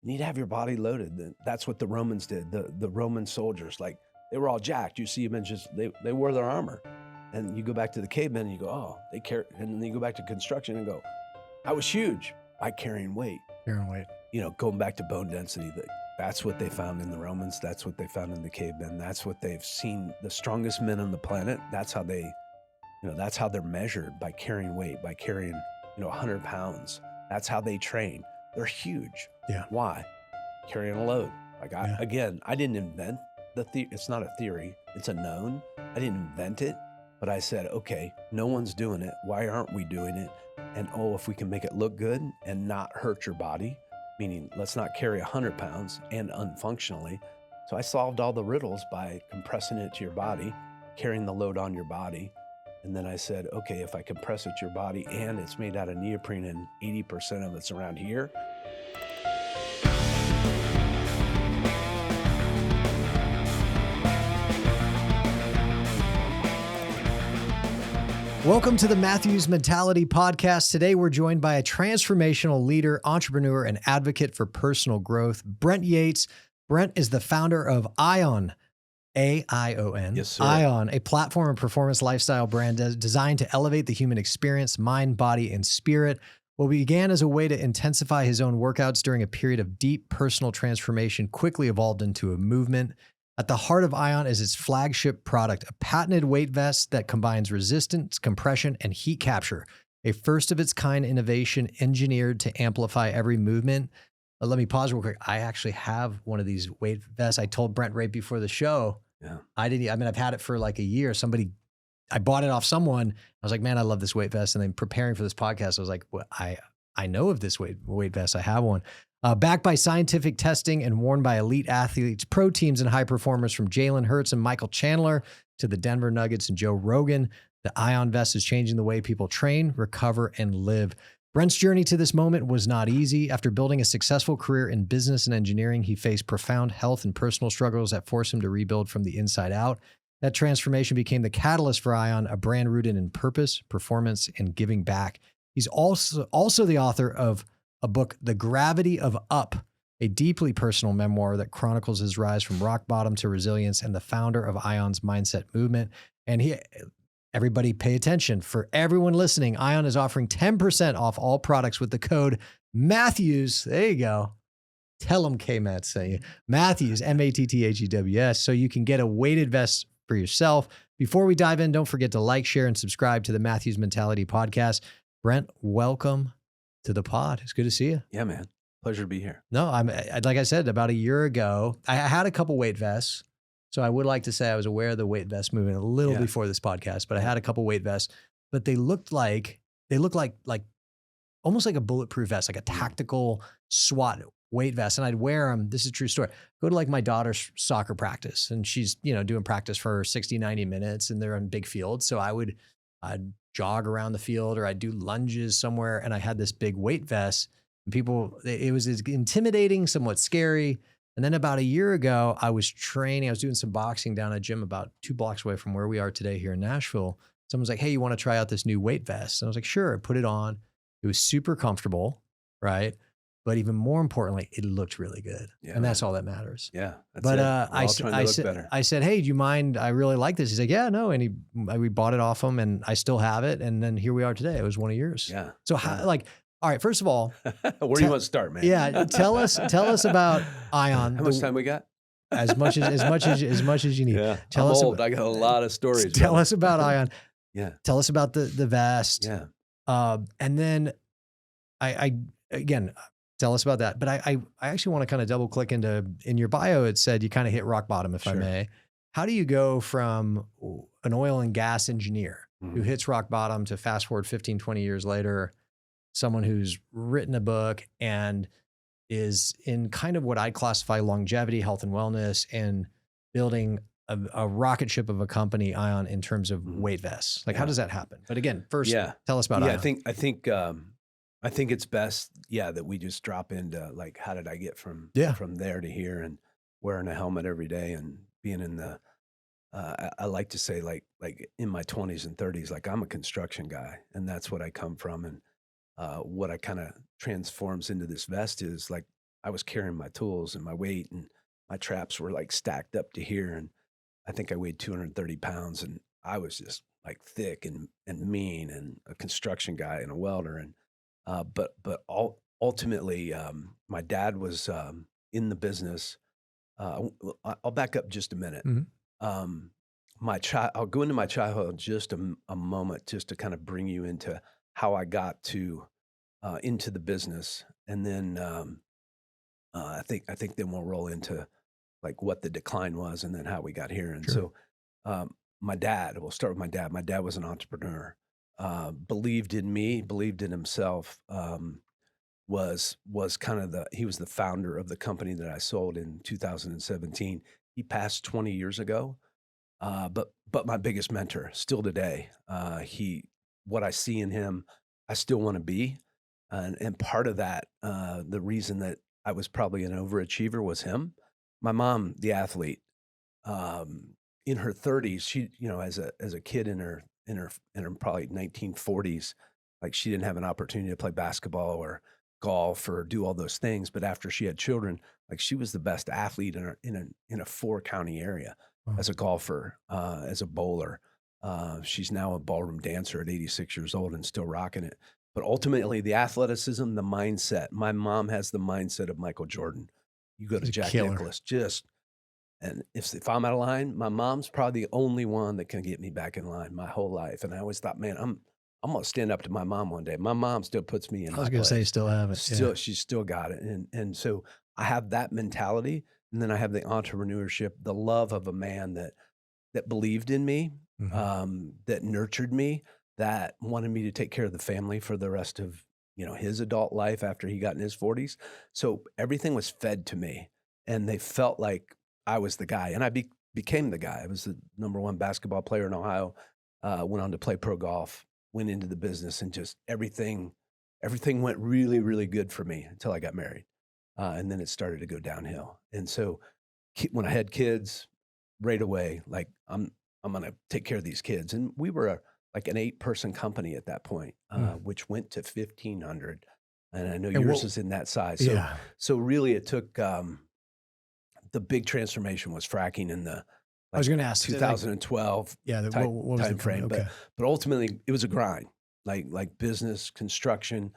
You need to have your body loaded. That's what the Romans did. The Roman soldiers, like they were all jacked. You see them and just they wore their armor. And you go back to the cavemen and you go, oh, they care. And then you go back to construction and go, I was huge by carrying weight. Carrying weight. You know, going back to bone density, that's what they found in the Romans. That's what they found in the cavemen. That's what they've seen. The strongest men on the planet, that's how that's how they're measured, by carrying weight, by carrying, 100 pounds. That's how they train. They're huge. Yeah. Why? Carrying a load. Like I didn't invent it's not a theory. It's a known. I didn't invent it, but I said, okay, no one's doing it. Why aren't we doing it? And if we can make it look good and not hurt your body, meaning let's not carry 100 pounds and unfunctionally. So I solved all the riddles by compressing it to your body, carrying the load on your body. And then I said, okay, if I compress it to your body and it's made out of neoprene and 80% of it's around here. Welcome to the Matthews Mentality Podcast. Today, we're joined by a transformational leader, entrepreneur, and advocate for personal growth, Brent Yates. Brent is the founder of Aion, A-I-O-N. Yes, sir. Aion, a platform and performance lifestyle brand designed to elevate the human experience, mind, body, and spirit. What began as a way to intensify his own workouts during a period of deep personal transformation quickly evolved into a movement. At the heart of Aion is its flagship product, a patented weight vest that combines resistance, compression, and heat capture, a first-of-its-kind innovation engineered to amplify every movement. Let me pause real quick. I actually have one of these weight vests. I told Brent right before the show. Yeah. I've had it for like a year. I bought it off someone. I was like, man, I love this weight vest. And then preparing for this podcast, I was like, well, I know of this weight vest. I have one. Backed by scientific testing and worn by elite athletes, pro teams, and high performers from Jalen Hurts and Michael Chandler to the Denver Nuggets and Joe Rogan, the Aion vest is changing the way people train, recover, and live. Brent's journey to this moment was not easy. After building a successful career in business and engineering, he faced profound health and personal struggles that forced him to rebuild from the inside out. That transformation became the catalyst for Aion, a brand rooted in purpose, performance, and giving back. He's also the author of a book, The Gravity of Up, a deeply personal memoir that chronicles his rise from rock bottom to resilience, and the founder of Aion's mindset movement. And everybody pay attention. For everyone listening, Aion is offering 10% off all products with the code Matthews. There you go. Tell them K-Matt sent you. Matthews, M-A-T-T-H-E-W-S, so you can get a weighted vest for yourself. Before we dive in, don't forget to like, share, and subscribe to the Matthews Mentality Podcast. Brent, welcome to the pod. It's good to see you. Yeah, man. Pleasure to be here. No, like I said, about a year ago, I had a couple weight vests. So I would like to say I was aware of the weight vest movement a little before this podcast, but I had a couple weight vests, but they looked like almost like a bulletproof vest, like a tactical SWAT weight vest. And I'd wear them. This is a true story. Go to like my daughter's soccer practice, and she's, doing practice for 60, 90 minutes, and they're on big fields. So I'd jog around the field, or I'd do lunges somewhere. And I had this big weight vest, and it was intimidating, somewhat scary. And then about a year ago, I was doing some boxing down at a gym about 2 blocks away from where we are today here in Nashville. Someone's like, hey, you want to try out this new weight vest? And I was like, sure. I put it on. It was super comfortable, right? But even more importantly, it looked really good. Yeah, and that's all that matters. Yeah. But I said, hey, do you mind? I really like this. He's like, yeah, no. And we bought it off him, and I still have it. And then here we are today. It was one of yours. Yeah. So all right, first of all. Where do you want to start, man? Yeah. Tell us about Aion. How much time we got? As much as you need. Yeah. I'm old. I got a lot of stories. Tell us about Aion. Yeah. Tell us about the vest. Yeah. And then again, tell us about that. But I actually want to kind of double click in your bio. It said you kind of hit rock bottom, if I may. How do you go from an oil and gas engineer who hits rock bottom to fast forward 15, 20 years later, someone who's written a book and is in kind of what I'd classify longevity, health and wellness, and building a rocket ship of a company, Aion, in terms of weight vests? Like, how does that happen? But again, first, tell us about Aion. I think it's best, that we just drop into like, how did I get from there to here, and wearing a helmet every day and being in the, I like to say like in my 20s and 30s, like I'm a construction guy, and that's what I come from. And what I kind of transforms into this vest is like, I was carrying my tools and my weight, and my traps were like stacked up to here. And I think I weighed 230 pounds, and I was just like thick and mean, and a construction guy and a welder. And ultimately, my dad was in the business. I'll back up just a minute. Mhm. Um, I'll go into my childhood just a moment, just to kind of bring you into how I got into the business, and then I think then we'll roll into like what the decline was, and then how we got here. And Sure. so, my dad. We'll start with my dad. My dad was an entrepreneur. Believed in me, believed in himself. Was kind of he was the founder of the company that I sold in 2017. He passed 20 years ago, but my biggest mentor still today. What I see in him, I still want to be, and part of that, the reason that I was probably an overachiever was him. My mom, the athlete, um, in her 30s, she, as a kid in her probably 1940s, like she didn't have an opportunity to play basketball or golf or do all those things. But after she had children, like she was the best athlete in a 4 county area Wow. as a golfer, as a bowler. She's now a ballroom dancer at 86 years old and still rocking it. But ultimately, the athleticism, the mindset. My mom has the mindset of Michael Jordan. You go to He's a Jack killer. Nicklaus, and if I'm out of line, my mom's probably the only one that can get me back in line my whole life. And I always thought, man, I'm gonna stand up to my mom one day. My mom still puts me in I was my gonna say you place. still have it. Yeah. She's still got it. And so I have that mentality, and then I have the entrepreneurship, the love of a man that believed in me, Mhm. that nurtured me, that wanted me to take care of the family for the rest of, his adult life after he got in his 40s. So everything was fed to me, and they felt like I was the guy, and I became the guy. I was the number one basketball player in Ohio. Went on to play pro golf, went into the business, and just everything went really, really good for me until I got married, and then it started to go downhill. And so when I had kids, right away, like I'm gonna take care of these kids. And we were like an 8-person company at that point, Mm. which went to 1,500. And I know And yours what? is in that size. So Yeah. so really, it took the big transformation was fracking in the I was like gonna ask, like, 2012 yeah, type what was the time company? frame. But Okay. but ultimately, it was a grind, like business construction,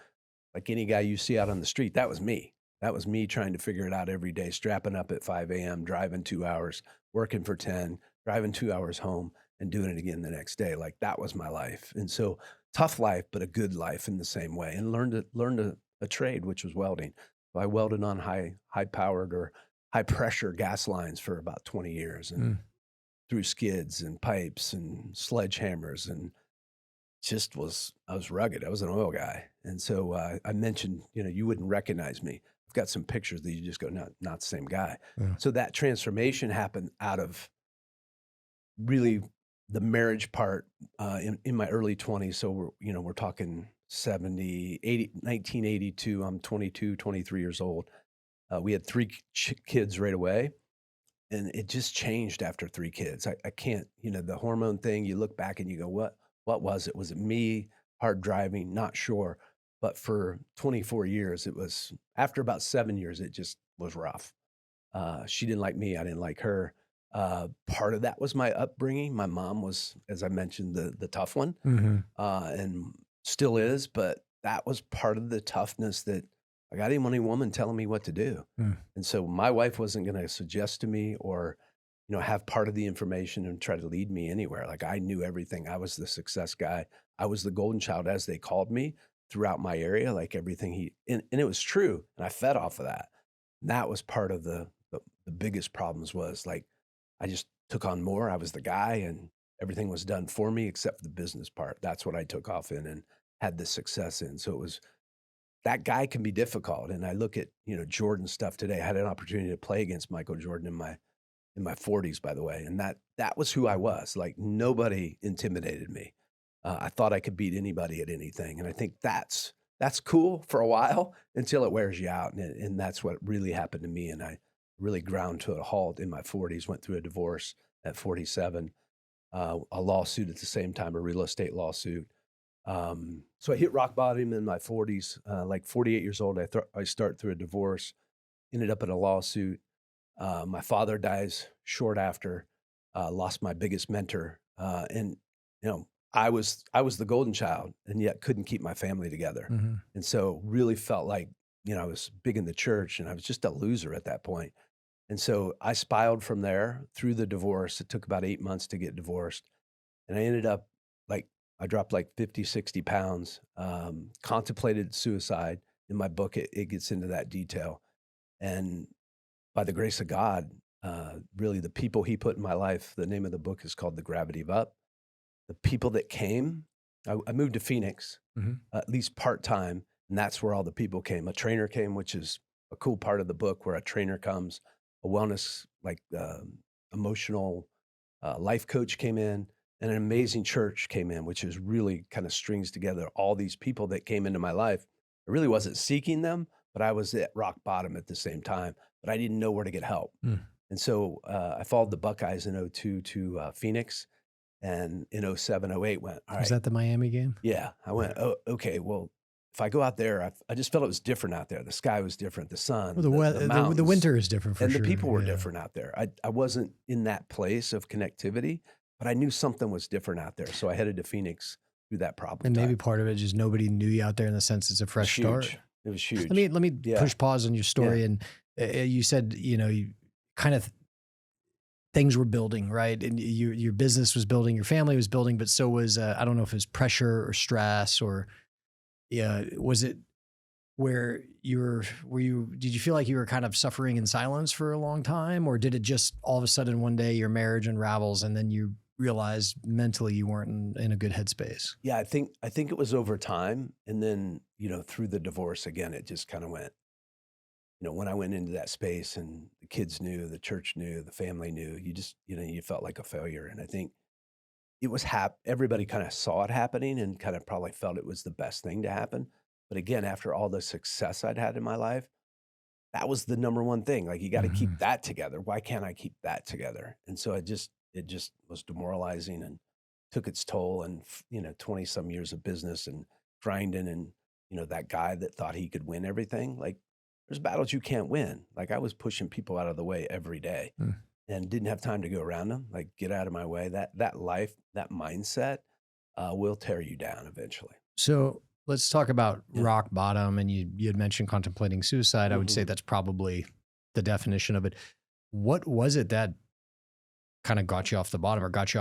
like any guy you see out on the street. That was me. That was me trying to figure it out every day, strapping up at 5 a.m., driving 2 hours, working for 10, driving 2 hours home, and doing it again the next day. Like that was my life. And so tough life, but a good life in the same way. And learned a trade, which was welding. So I welded on high powered or high pressure gas lines for about 20 years, and Mm. through skids and pipes and sledgehammers, and I was rugged. I was an oil guy. And so I mentioned, you wouldn't recognize me. I've got some pictures that you just go, not the same guy. Yeah. So that transformation happened out of really the marriage part in my early 20s. So we're talking 70, 80, 1982. I'm 22, 23 years old. We had 3 kids right away. And it just changed after 3 kids. I can't, the hormone thing, you look back and you go, what was it? Was it me, hard driving? Not sure. But for 24 years, it was, after about 7 years, it just was rough. She didn't like me. I didn't like her. Part of that was my upbringing. My mom was, as I mentioned, the tough one, Mhm. and still is. But that was part of the toughness that I didn't want any woman telling me what to do. Mm. And so my wife wasn't going to suggest to me or, have part of the information and try to lead me anywhere. Like I knew everything. I was the success guy. I was the golden child, as they called me, throughout my area. Like everything and it was true. And I fed off of that. And that was part of the biggest problems, was like, I just took on more. I was the guy, and everything was done for me except for the business part. That's what I took off in and had the success in. So it was, that guy can be difficult. And I look at, Jordan stuff today. I had an opportunity to play against Michael Jordan in my 40s, by the way. And that was who I was. Like nobody intimidated me. I thought I could beat anybody at anything. And I think that's cool for a while until it wears you out. And that's what really happened to me. And I really ground to a halt in my 40s, went through a divorce at 47, a lawsuit at the same time, a real estate lawsuit. So I hit rock bottom in my 40s, like 48 years old. I start through a divorce. ended up in a lawsuit. My father dies short after. Lost my biggest mentor, and I was the golden child, and yet couldn't keep my family together, Mm-hmm. and so really felt like I was big in the church, and I was just a loser at that point. And so I spiraled from there through the divorce. It took about 8 months to get divorced, and I ended up like I dropped like 50, 60 pounds. Contemplated suicide. In my book, it gets into that detail, and by the grace of God, really the people He put in my life. The name of the book is called The Gravity of Up. The people that came, I moved to Phoenix, Mm-hmm. at least part-time, and that's where all the people came. A trainer came, which is a cool part of the book where a trainer comes, a wellness, emotional life coach came in, and an amazing church came in, which is really kind of strings together all these people that came into my life. I really wasn't seeking them, but I was at rock bottom at the same time, but I didn't know where to get help. Mm. And so I followed the Buckeyes in '02 to Phoenix, and in '07, '08 went, all Was right. that the Miami game? Yeah. I went, oh, okay, well, if I go out there, I just felt it was different out there. The sky was different, the sun, Well, the the mountains, winter is different for and sure. the people were Yeah. different out there. I wasn't in that place of connectivity, but I knew something was different out there. So I headed to Phoenix through that problem. And maybe time. part of it just nobody knew you out there in the sense it's a It was fresh huge. start. It was huge. Let me Yeah. push pause on your story. And you said, you kind of things were building, right? And your business was building, your family was building, but so was, I don't know if it was pressure or stress or, was it where did you feel like you were kind of suffering in silence for a long time? Or did it just all of a sudden one day your marriage unravels and then you realized mentally you weren't in a good headspace? Yeah, I think it was over time. And then, through the divorce again, it just kind of went, when I went into that space and the kids knew, the church knew, the family knew, you just, you felt like a failure. And I think it was everybody kind of saw it happening and kind of probably felt it was the best thing to happen. But again, after all the success I'd had in my life, that was the number one thing. Like, you got to Mhm. keep that together. Why can't I keep that together? And so it just was demoralizing and took its toll. And 20 some years of business and grinding, and that guy that thought he could win everything. Like, there's battles you can't win. Like, I was pushing people out of the way every day Mm. and didn't have time to go around them. Like, get out of my way. That life, that mindset will tear you down eventually. So let's talk about Yeah. rock bottom. And you had mentioned contemplating suicide. I would say Mhm. that's probably the definition of it. What was it that kind of got you off the bottom or got you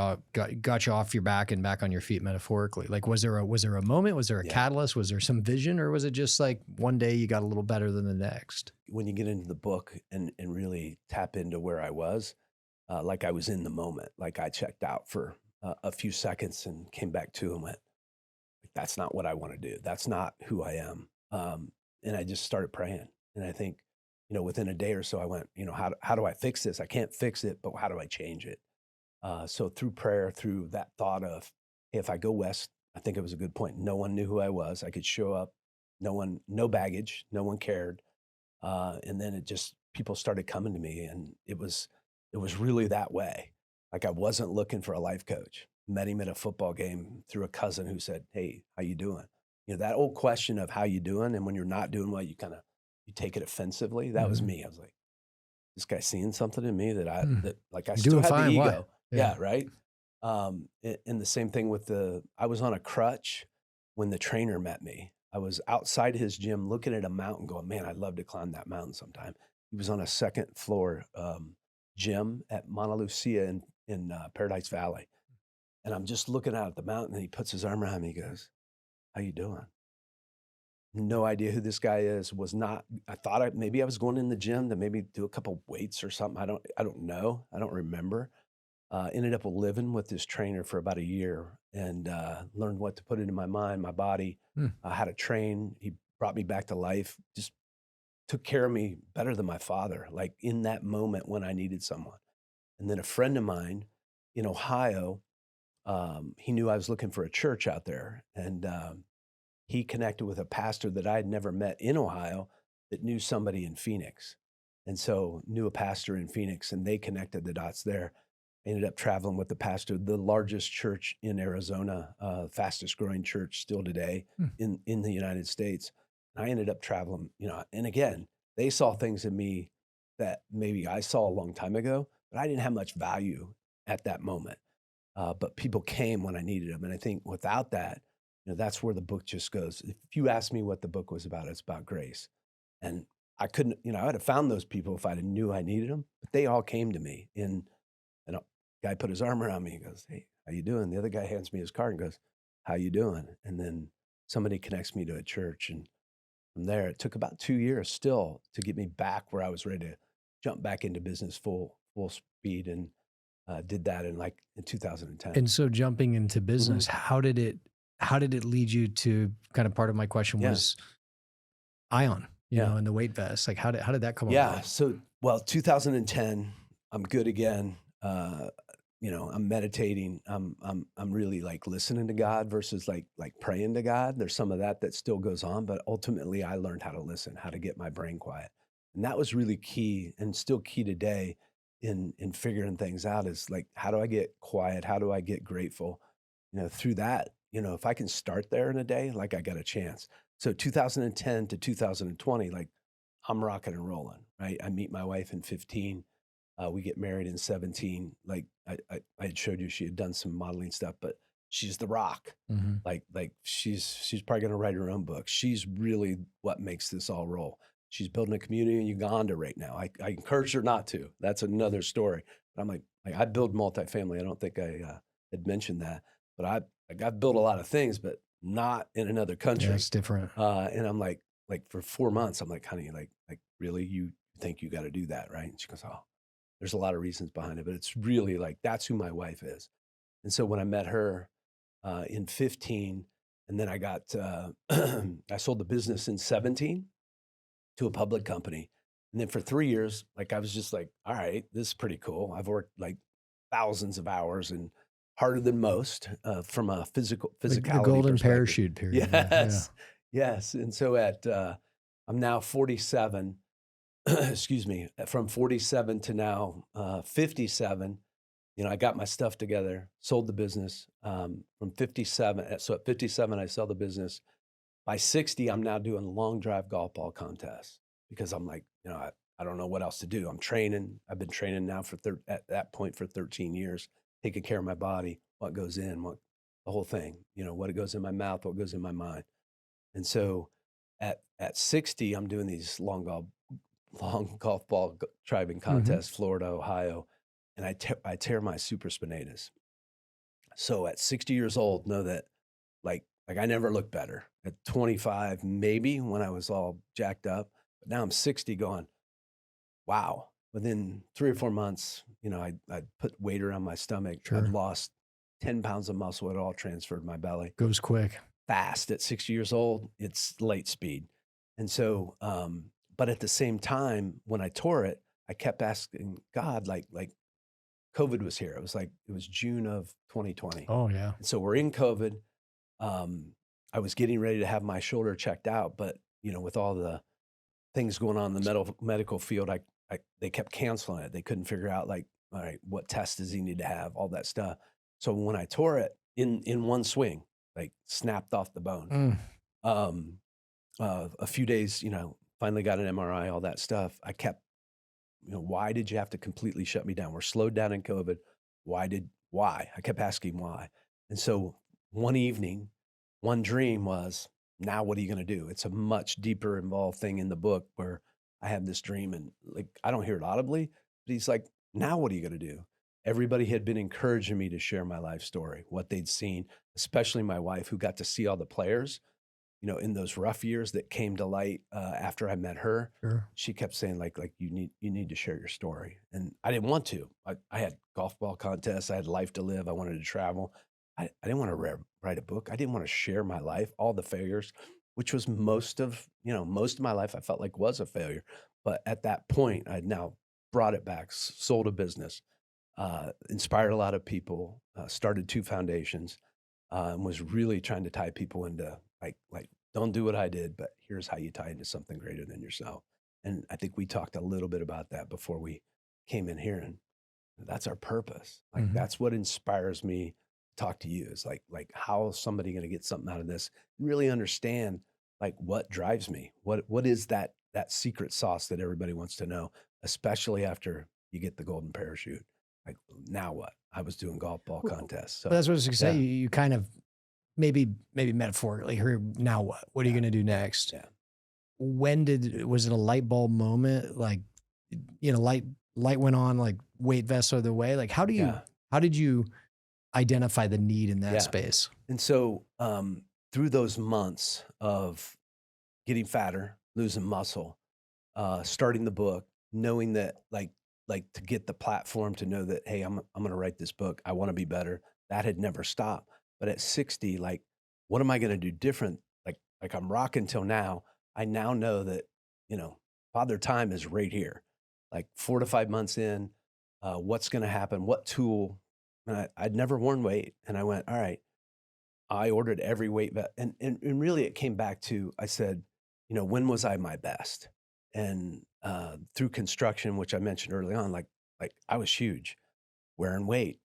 off your back and back on your feet metaphorically? Like, was there a moment? Was there a Yeah. catalyst? Was there some vision, or was it just like one day you got a little better than the next? When you get into the book and really tap into where I was, like I was in the moment, like I checked out for a few seconds and came back to and went, that's not what I want to do. That's not who I am. And I just started praying. And I think, within a day or so, I went, how do I fix this? I can't fix it, but how do I change it? So through prayer, through that thought of, hey, if I go west, I think it was a good point. No one knew who I was. I could show up. No baggage. No one cared. And then people started coming to me, and it was really that way. Like, I wasn't looking for a life coach. Met him at a football game through a cousin who said, "Hey, how you doing?" That old question of how you doing, and when you're not doing well, you take it offensively. That was Mhm. me. I was like, this guy's seeing something in me that I Hmm. I You're still doing had the fine. Why? ego. Yeah, right. And the same thing with I was on a crutch when the trainer met me. I was outside his gym looking at a mountain going, man, I'd love to climb that mountain sometime. He was on a second floor gym at Mauna Lucia in Paradise Valley. And I'm just looking out at the mountain, and he puts his arm around me. He goes, how you doing? No idea who this guy is. I thought maybe I was going in the gym to maybe do a couple weights or something. I don't know. I don't remember. Ended up living with this trainer for about a year and learned what to put into my mind, my body, Hmm. how to train. He brought me back to life, just took care of me better than my father, like in that moment when I needed someone. And then a friend of mine in Ohio, he knew I was looking for a church out there. And he connected with a pastor that I had never met in Ohio that knew somebody in Phoenix. And so knew a pastor in Phoenix, and they connected the dots there. Ended up traveling with the pastor, the largest church in Arizona, fastest growing church still today Hmm. in the United States. And I ended up traveling, and again, they saw things in me that maybe I saw a long time ago, but I didn't have much value at that moment. But people came when I needed them. And I think without that, that's where the book just goes. If you ask me what the book was about, it's about grace. And I couldn't, I'd have found those people if I knew I needed them, but they all came to me. And a guy put his arm around me and goes, "Hey, how you doing?" The other guy hands me his card and goes, "How you doing?" And then somebody connects me to a church. And from there, it took about 2 years still to get me back where I was ready to jump back into business full speed, and did that in 2010. And so jumping into business, how did it lead you to, kind of part of my question was Aion, and the weight vest? Like how did that come about? Yeah. So, 2010, I'm good again. I'm meditating. I'm really listening to God versus like praying to God. There's some of that still goes on, but ultimately I learned how to listen, how to get my brain quiet. And that was really key, and still key today in figuring things out, is how do I get quiet? How do I get grateful? Through that, if I can start there in a day, I got a chance. So 2010 to 2020, I'm rocking and rolling, right? I meet my wife in 15. We get married in 17. I had showed you, she had done some modeling stuff, but she's the rock. She's probably going to write her own book. She's really what makes this all roll. She's building a community in Uganda right now. I encourage her not to. That's another story. But I'm like I build multifamily. I don't think I had mentioned that, but I've built a lot of things, but not in another country. Yeah, it's different. And I'm like for 4 months, I'm like, "Honey, really, you think you got to do that, right?" And she goes, "Oh, there's a lot of reasons behind it, but it's really that's who my wife is." And so when I met her in 15, and then I got I sold the business in 17 to a public company. And then for 3 years, I was just all right, this is pretty cool. I've worked thousands of hours and harder than most from a physicality the golden perspective. Parachute period. Yes. Yeah. Yes. And so I'm now 47, excuse me, from 47 to now 57. I got my stuff together, sold the business from 57. So at 57, I sell the business. By 60, I'm now doing long drive golf ball contests because I'm I don't know what else to do. I'm training. I've been training now at that point for 13 years, taking care of my body, what goes in, the whole thing, what goes in my mouth, what goes in my mind. And so at 60, I'm doing these long golf ball driving contests, Florida, Ohio, and I tear my supraspinatus. So at 60 years old, know that I never looked better. At 25, maybe, when I was all jacked up, but now I'm 60 going, wow. Within 3 or 4 months, I put weight around my stomach. Sure. I've lost 10 pounds of muscle. It all transferred my belly. Goes quick. Fast. At 60 years old, it's light speed. And so, but at the same time, when I tore it, I kept asking God, COVID was here. It was June of 2020. Oh yeah. And so we're in COVID. I was getting ready to have my shoulder checked out, but with all the things going on in the medical field, they kept canceling it. They couldn't figure out all right, what test does he need to have, all that stuff. So when I tore it in one swing, snapped off the bone. A few days, finally got an MRI, all that stuff. I kept, why did you have to completely shut me down? We're slowed down in COVID. Why? I kept asking why. And so one evening, one dream was, now what are you going to do? It's a much deeper involved thing in the book where I have this dream, and I don't hear it audibly, but he's like, now what are you going to do? Everybody had been encouraging me to share my life story, what they'd seen, especially my wife, who got to see all the players, in those rough years that came to light after I met her. Sure. She kept saying you need to share your story. And I didn't want to. I had golf ball contests. I had life to live. I wanted to travel. I didn't want to write a book. I didn't want to share my life, all the failures, which was most of my life I felt was a failure. But at that point, I'd now brought it back, sold a business, inspired a lot of people, started 2 foundations, and was really trying to tie people into don't do what I did, but here's how you tie into something greater than yourself. And I think we talked a little bit about that before we came in here, and that's our purpose. That's what inspires me to talk to you, is how is somebody going to get something out of this and really understand what drives me? What is that that secret sauce that everybody wants to know, especially after you get the golden parachute. Like, now what? I was doing golf ball Well, contests. but So that's what I was gonna say. yeah, You kind of maybe metaphorically here. Now what? What are you yeah, gonna do next? yeah, Was it a light bulb moment? Like, light went on, like weight vests are the way. Like, yeah, how did you identify the need in that yeah. space? And so through those months of getting fatter, losing muscle, starting the book, knowing that like to get the platform to know that, hey, I'm going to write this book. I want to be better. That had never stopped. But at 60, like, what am I going to do different? Like I'm rocking till now. I now know that, Father Time is right here. Like 4 to 5 months in, what's going to happen? What tool? And I'd never worn weight, and I went, all right. I ordered every weight vest, and really it came back to, I said, when was I my best? And through construction, which I mentioned early on, like I was huge, wearing weight.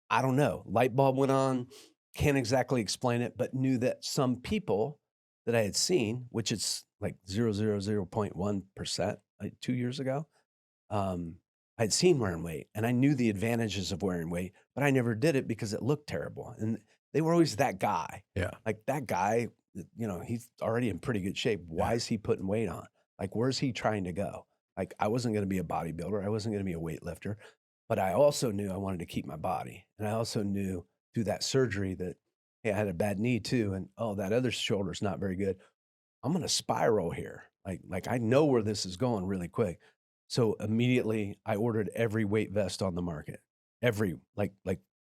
I don't know. Light bulb went on. Can't exactly explain it, but knew that some people that I had seen, which is like 0.1%, like 2 years ago, I'd seen wearing weight, and I knew the advantages of wearing weight, but I never did it because it looked terrible. And they were always that guy. Yeah. Like that guy, he's already in pretty good shape. Why Yeah. is he putting weight on? Like, where's he trying to go? Like, I wasn't going to be a bodybuilder. I wasn't going to be a weightlifter, but I also knew I wanted to keep my body. And I also knew through that surgery that, hey, I had a bad knee too. And oh, that other shoulder's not very good. I'm going to spiral here. Like I know where this is going really quick. So immediately I ordered every weight vest on the market. Every like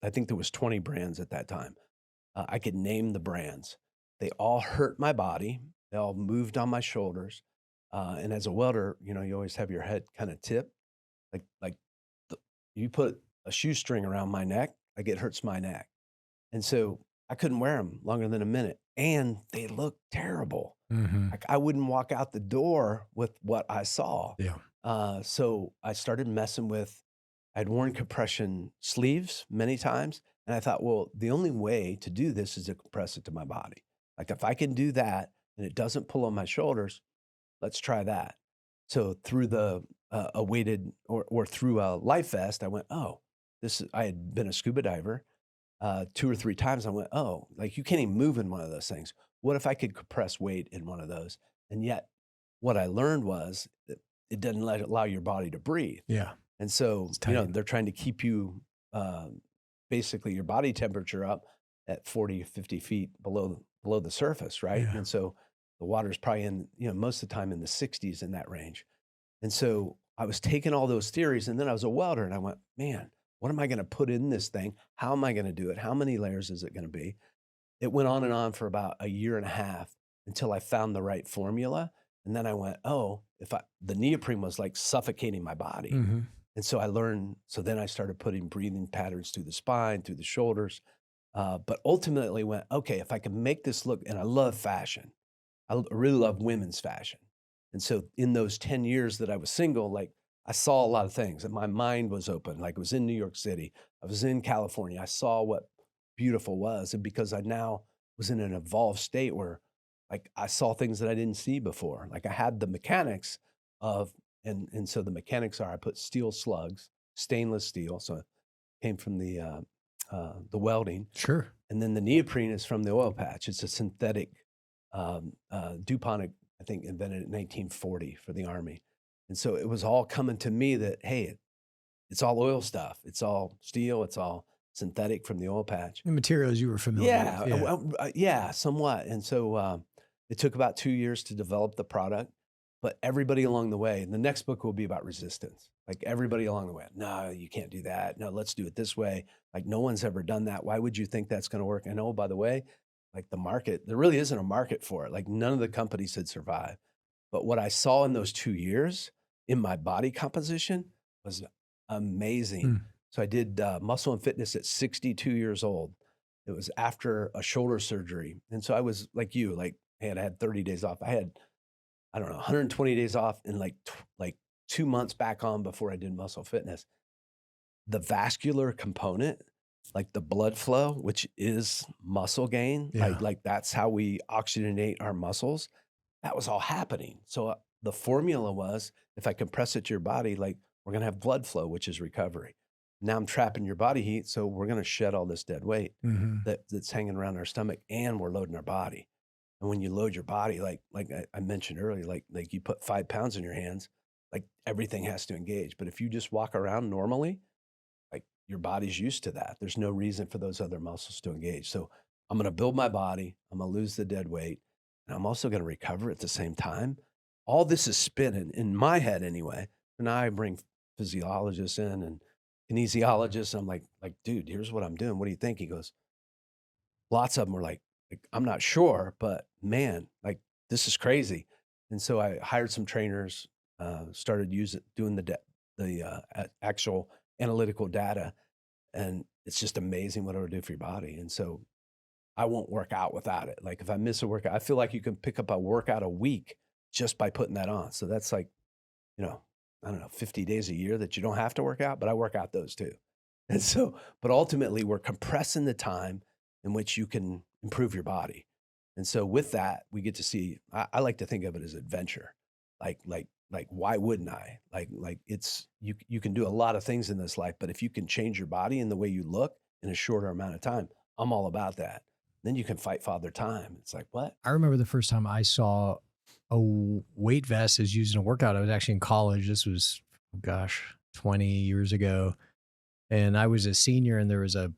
I think there was 20 brands at that time. I could name the brands. They all hurt my body. They all moved on my shoulders. And as a welder, you always have your head kind of tipped. Like the, you put a shoestring around my neck, like it hurts my neck. And so I couldn't wear them longer than a minute. And they looked terrible. Mm-hmm. Like I wouldn't walk out the door with what I saw. Yeah. So I started messing with, I'd worn compression sleeves many times. And I thought, well, the only way to do this is to compress it to my body. Like if I can do that and it doesn't pull on my shoulders, let's try that. So through a weighted or through a life vest, I went, oh, I had been a scuba diver 2 or 3 times. I went, oh, like you can't even move in one of those things. What if I could compress weight in one of those? And yet what I learned was that it doesn't allow your body to breathe. Yeah. And so, It's tight. they're trying to keep you basically your body temperature up at 40, 50 feet below the surface, right? Yeah. And so the water's probably in, most of the time in the 60s in that range. And so I was taking all those theories, and then I was a welder, and I went, man, what am I going to put in this thing? How am I going to do it? How many layers is it going to be? It went on and on for about a year and a half until I found the right formula. And then I went, oh, the neoprene was like suffocating my body. Mm-hmm. And so I learned, so then I started putting breathing patterns through the spine, through the shoulders. But ultimately went, okay, if I can make this look, and I love fashion. I really love women's fashion. And so in those 10 years that I was single, like I saw a lot of things and my mind was open. Like I was in New York City, I was in California. I saw what beautiful was. And because I now was in an evolved state where like I saw things that I didn't see before. Like I had the mechanics of, and so the mechanics are I put steel slugs, stainless steel. So it came from the welding. Sure. And then the neoprene is from the oil patch. It's a synthetic DuPont, I think, invented it in 1940 for the Army. And so it was all coming to me that, hey, it's all oil stuff. It's all steel. It's all synthetic from the oil patch. The materials you were familiar Yeah, with. yeah, somewhat. And so it took about 2 years to develop the product, but everybody along the way, and the next book will be about resistance. Like everybody along the way, no, you can't do that. No, let's do it this way. Like no one's ever done that. Why would you think that's going to work? And oh, by the way, like the market, there really isn't a market for it. Like none of the companies had survived. But what I saw in those 2 years in my body composition was amazing. Mm. So I did muscle and fitness at 62 years old. It was after a shoulder surgery. And so I was like you, like, man, I had 30 days off. I had, I don't know, 120 days off and like 2 months back on before I did muscle fitness. The vascular component, like the blood flow, which is muscle gain, Yeah. like that's how we oxygenate our muscles. That was all happening. So the formula was, if I compress it to your body, like we're going to have blood flow, which is recovery. Now I'm trapping your body heat. So we're going to shed all this dead weight that's hanging around our stomach, and we're loading our body. And when you load your body, like I mentioned earlier, like you put 5 pounds in your hands, like everything has to engage. But if you just walk around normally, like your body's used to that. There's no reason for those other muscles to engage. So I'm going to build my body. I'm going to lose the dead weight. And I'm also going to recover at the same time. All this is spinning in my head anyway. And now I bring physiologists in and kinesiologists. I'm like, dude, here's what I'm doing. What do you think? He goes, lots of them were like, I'm not sure, but man, like this is crazy. And so I hired some trainers, started doing the actual analytical data, and it's just amazing what it'll do for your body. And so I won't work out without it. Like if I miss a workout, I feel like you can pick up a workout a week just by putting that on. So that's like, I don't know, 50 days a year that you don't have to work out, but I work out those too. And so, but ultimately we're compressing the time in which you can improve your body. And so with that, we get to see, I like to think of it as adventure. Like, why wouldn't I? Like it's, you can do a lot of things in this life, but if you can change your body and the way you look in a shorter amount of time, I'm all about that. Then you can fight Father Time. It's like, what? I remember the first time I saw a weight vest is used in a workout. I was actually in college. This was, 20 years ago. And I was a senior, and there was a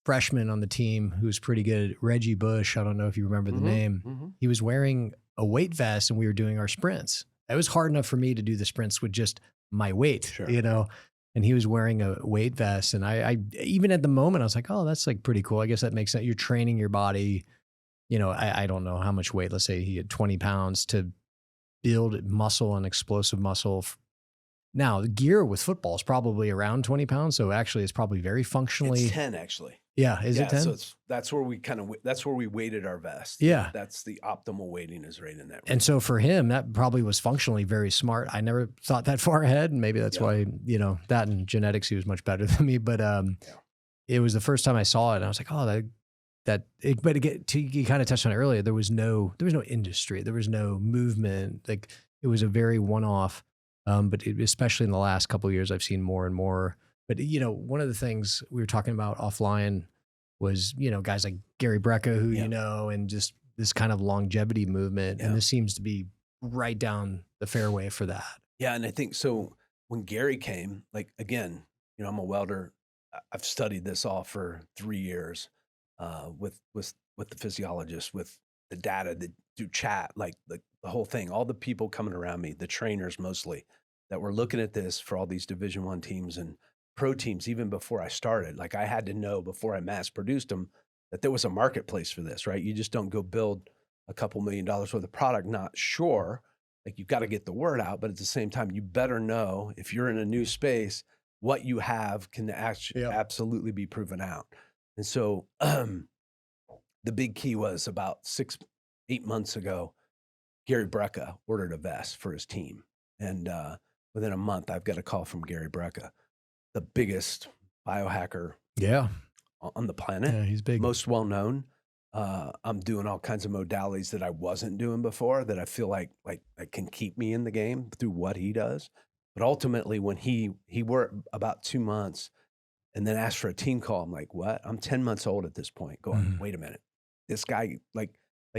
freshman on the team who was pretty good, Reggie Bush. I don't know if you remember the name. He was wearing a weight vest, and we were doing our sprints. It was hard enough for me to do the sprints with just my weight, and he was wearing a weight vest. And I even at the moment, I was like, oh, that's like pretty cool. I guess that makes sense. You're training your body. I don't know how much weight. Let's say he had 20 pounds to build muscle and explosive muscle. Now, the gear with football is probably around 20 pounds. So actually, it's probably very functionally. It's 10 actually. Yeah. Is it 10? So that's where we weighted our vest. Yeah. That's the optimal weighting is right in that range. And so for him, that probably was functionally very smart. I never thought that far ahead. And maybe that's why, that and genetics, he was much better than me. But it was the first time I saw it. And I was like, oh, but again, you kind of touched on it earlier. There was no industry. There was no movement. Like it was a very one-off. But especially in the last couple of years, I've seen more and more. But, one of the things we were talking about offline was, guys like Gary Brecka, who and just this kind of longevity movement. And this seems to be right down the fairway for that. Yeah. And I think so when Gary came, like, again, I'm a welder. I've studied this all for 3 years with the physiologist, with the data, do chat, like the whole thing, all the people coming around me, the trainers mostly, that were looking at this for all these Division I teams and pro teams. Even before I started, like I had to know before I mass produced them that there was a marketplace for this, right? You just don't go build a couple $1 million worth of product, not sure. Like you've got to get the word out, but at the same time, you better know if you're in a new space, what you have can actually absolutely be proven out. And so the big key was about 6-8 months ago, Gary Brecka ordered a vest for his team. And within a month, I've got a call from Gary Brecka, the biggest biohacker on the planet. Yeah, he's big. Most well-known. I'm doing all kinds of modalities that I wasn't doing before that I feel like can keep me in the game through what he does. But ultimately, when he worked about 2 months and then asked for a team call, I'm like, what? I'm 10 months old at this point going, wait a minute. This guy, like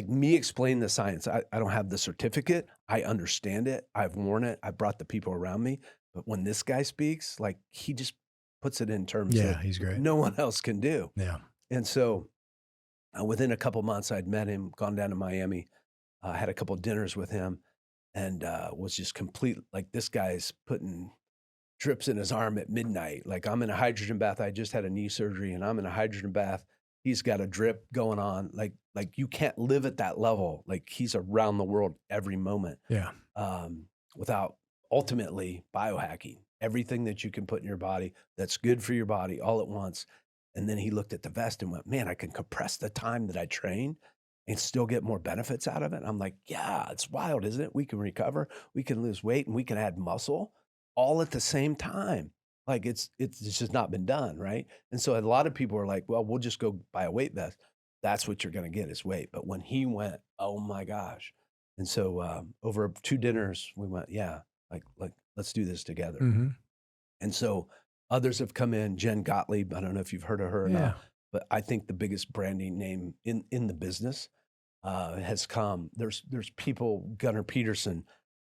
me explain the science. I don't have the certificate. I understand it. I've worn it. I brought the people around me. But when this guy speaks, like he just puts it in terms that he's great. No one else can do. Yeah. And so within a couple months, I'd met him, gone down to Miami, had a couple dinners with him, and was just complete. Like this guy's putting drips in his arm at midnight. Like I'm in a hydrogen bath. I just had a knee surgery and I'm in a hydrogen bath. He's got a drip going on. Like you can't live at that level. Like he's around the world every moment. Yeah. Without ultimately biohacking everything that you can put in your body that's good for your body all at once. And then he looked at the vest and went, man, I can compress the time that I train and still get more benefits out of it. And I'm like, yeah, it's wild, isn't it? We can recover, we can lose weight, and we can add muscle all at the same time. Like it's just not been done, right? And so a lot of people are like, well, we'll just go buy a weight vest. That's what you're going to get is weight. But when he went, oh my gosh, And so over 2 dinners, we went, yeah, like let's do this together. Mm-hmm. And so others have come in. Jen Gottlieb, I don't know if you've heard of her or Yeah. not, but I think the biggest branding name in the business has come. There's people, Gunnar Peterson,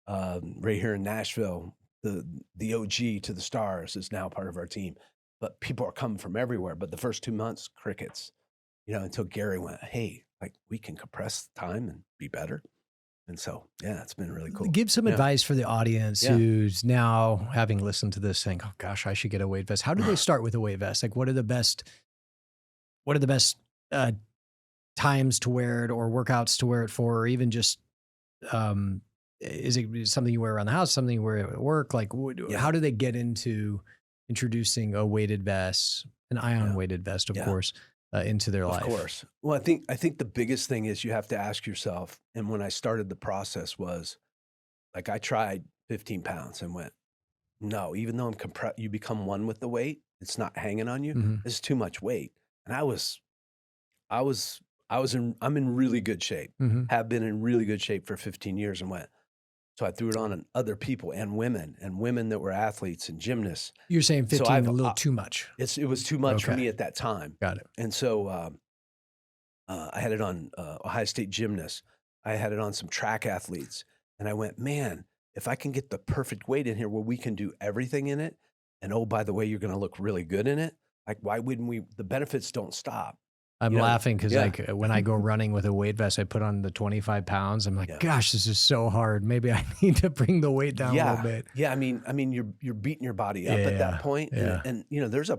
right here in Nashville, the OG to the stars is now part of our team. But people are coming from everywhere. But the first 2 months, crickets, until Gary went, hey, like we can compress the time and be better. And so, yeah, it's been really cool. Give some advice for the audience who's now having listened to this saying, oh gosh, I should get a weight vest. How do they start with a weight vest? Like what are the best times to wear it or workouts to wear it for, or even just, is it something you wear around the house, something you wear at work? Like how do they get into introducing a weighted vest, an Aion weighted vest, of course, into their life? Of course. Well, I think the biggest thing is you have to ask yourself, and when I started the process was, like I tried 15 pounds and went, no, even though you become one with the weight, it's not hanging on you. Mm-hmm. It's too much weight. And I'm in really good shape, Mm-hmm. have been in really good shape for 15 years and went, so I threw it on other people and women that were athletes and gymnasts. You're saying 15 a little too much. It was too much for me at that time. Got it. And so I had it on Ohio State gymnasts. I had it on some track athletes. And I went, man, if I can get the perfect weight in here where we can do everything in it, and oh, by the way, you're going to look really good in it. Like, why wouldn't we? The benefits don't stop. I'm laughing because like when I go running with a weight vest, I put on the 25 pounds. I'm like, gosh, this is so hard. Maybe I need to bring the weight down a little bit. Yeah. I mean, you're beating your body up at that point. Yeah. And there's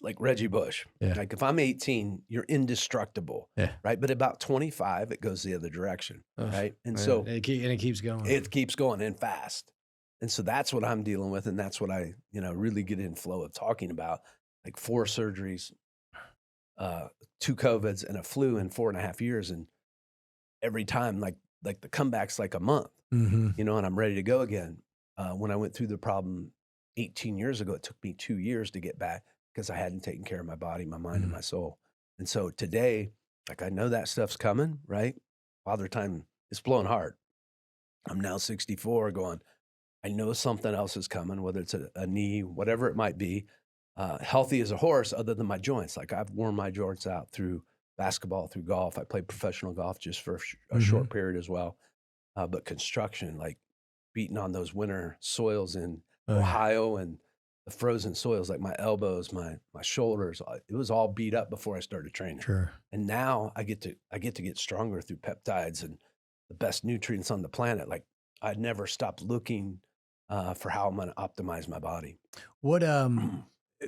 like Reggie Bush. Yeah. Like if I'm 18, you're indestructible. Yeah. Right. But about 25, it goes the other direction. Right. And so it keeps going. It keeps going and fast. And so that's what I'm dealing with. And that's what I, really get in flow of talking about, like 4 surgeries, 2 COVIDs and a flu in 4.5 years. And every time, like the comeback's like a month, mm-hmm. And I'm ready to go again. When I went through the problem 18 years ago, it took me 2 years to get back because I hadn't taken care of my body, my mind, and my soul. And so today, like I know that stuff's coming, right? Father time is blowing hard. I'm now 64 going, I know something else is coming, whether it's a knee, whatever it might be. Healthy as a horse other than my joints. Like I've worn my joints out through basketball, through golf. I played professional golf just for a short period as well. But construction, like beating on those winter soils in Ohio and the frozen soils, like my elbows, my shoulders, it was all beat up before I started training. Sure. And now I get to get stronger through peptides and the best nutrients on the planet. Like I'd never stopped looking for how I'm going to optimize my body. What,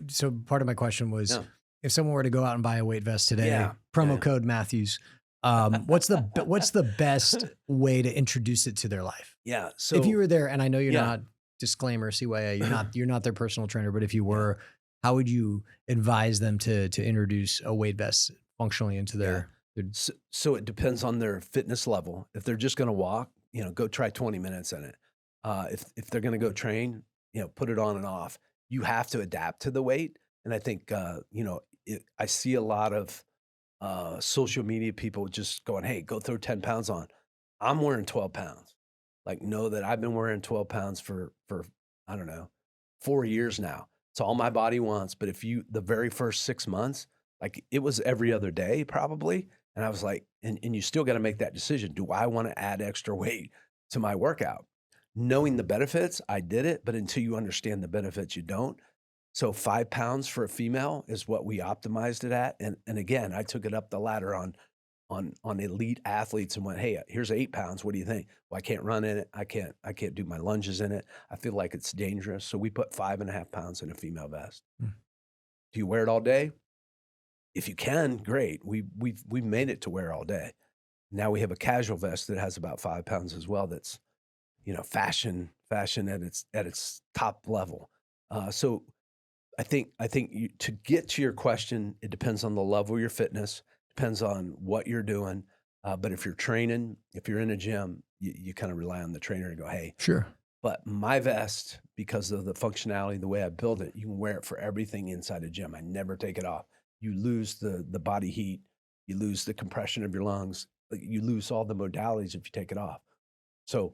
so part of my question was, if someone were to go out and buy a weight vest today, promo code Matthews, what's the best way to introduce it to their life? Yeah. So if you were there, and I know you're not, disclaimer, CYA, you're not their personal trainer, but if you were, how would you advise them to introduce a weight vest functionally into their So it depends on their fitness level. If they're just going to walk, go try 20 minutes in it. If they're going to go train, put it on and off. You have to adapt to the weight. And I think, I see a lot of social media people just going, hey, go throw 10 pounds on. I'm wearing 12 pounds. Like, know that I've been wearing 12 pounds for, I don't know, 4 years now. It's all my body wants. But the very first 6 months, like it was every other day probably. And I was like, and you still got to make that decision. Do I want to add extra weight to my workout? Knowing the benefits, I did it. But until you understand the benefits, you don't. So 5 pounds for a female is what we optimized it at. And again, I took it up the ladder on elite athletes and went, hey, here's 8 pounds. What do you think? Well, I can't run in it. I can't do my lunges in it. I feel like it's dangerous. So we put 5.5 pounds in a female vest. Do you wear it all day? If you can, great. We've made it to wear all day. Now we have a casual vest that has about 5 pounds as well. That's, fashion at its top level. So I think to get to your question, it depends on the level of your fitness, depends on what you're doing. But if you're training, if you're in a gym, you kind of rely on the trainer to go, hey, sure. But my vest, because of the functionality, the way I build it, you can wear it for everything inside a gym. I never take it off. You lose the body heat, you lose the compression of your lungs, you lose all the modalities if you take it off. So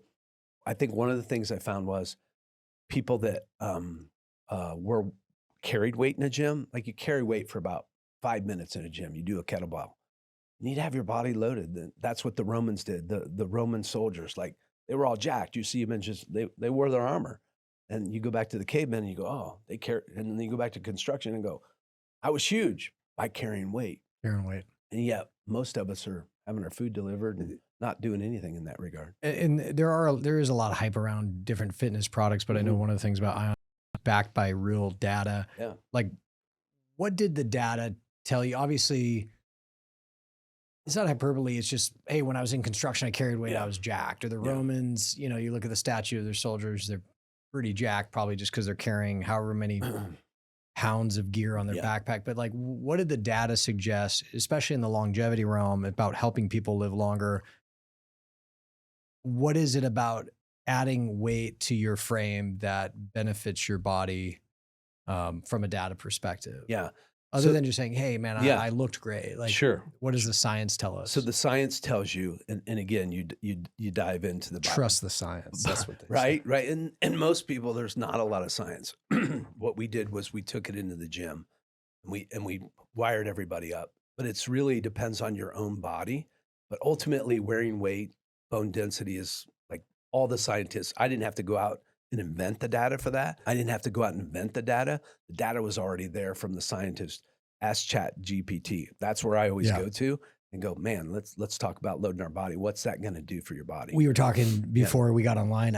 I think one of the things I found was people that were carried weight in a gym, like you carry weight for about 5 minutes in a gym, you do a kettlebell. You need to have your body loaded. That's what the Romans did. The Roman soldiers, like they were all jacked. You see them in just they wore their armor. And you go back to the cavemen and you go, oh, they carry, and then you go back to construction and go, I was huge by carrying weight. Carrying weight. And yet most of us are having our food delivered and not doing anything in that regard. And there is a lot of hype around different fitness products, but I know one of the things about Aion, backed by real data. Yeah. Like, what did the data tell you? Obviously, it's not hyperbole. It's just, hey, when I was in construction, I carried weight, I was jacked. Or the Romans, you know, you look at the statue of their soldiers, they're pretty jacked, probably just because they're carrying however many pounds of gear on their backpack. But like, what did the data suggest, especially in the longevity realm, about helping people live longer? What is it about adding weight to your frame that benefits your body from a data perspective? Yeah. Other than just saying, hey, man, I looked great. Like, sure. What does the science tell us? So the science tells you, and again, you dive into the Bible. Trust the science. That's what they right, say. right. And most people, there's not a lot of science. What we did was we took it into the gym, and we wired everybody up. But it's really depends on your own body. But ultimately, wearing weight, bone density is like all the scientists. I didn't have to go out and invent the data for that. I didn't have to go out and invent the data. The data was already there from the scientists. Ask Chat GPT. That's where I always go to and go, man, let's talk about loading our body. What's that going to do for your body? We were talking before we got online.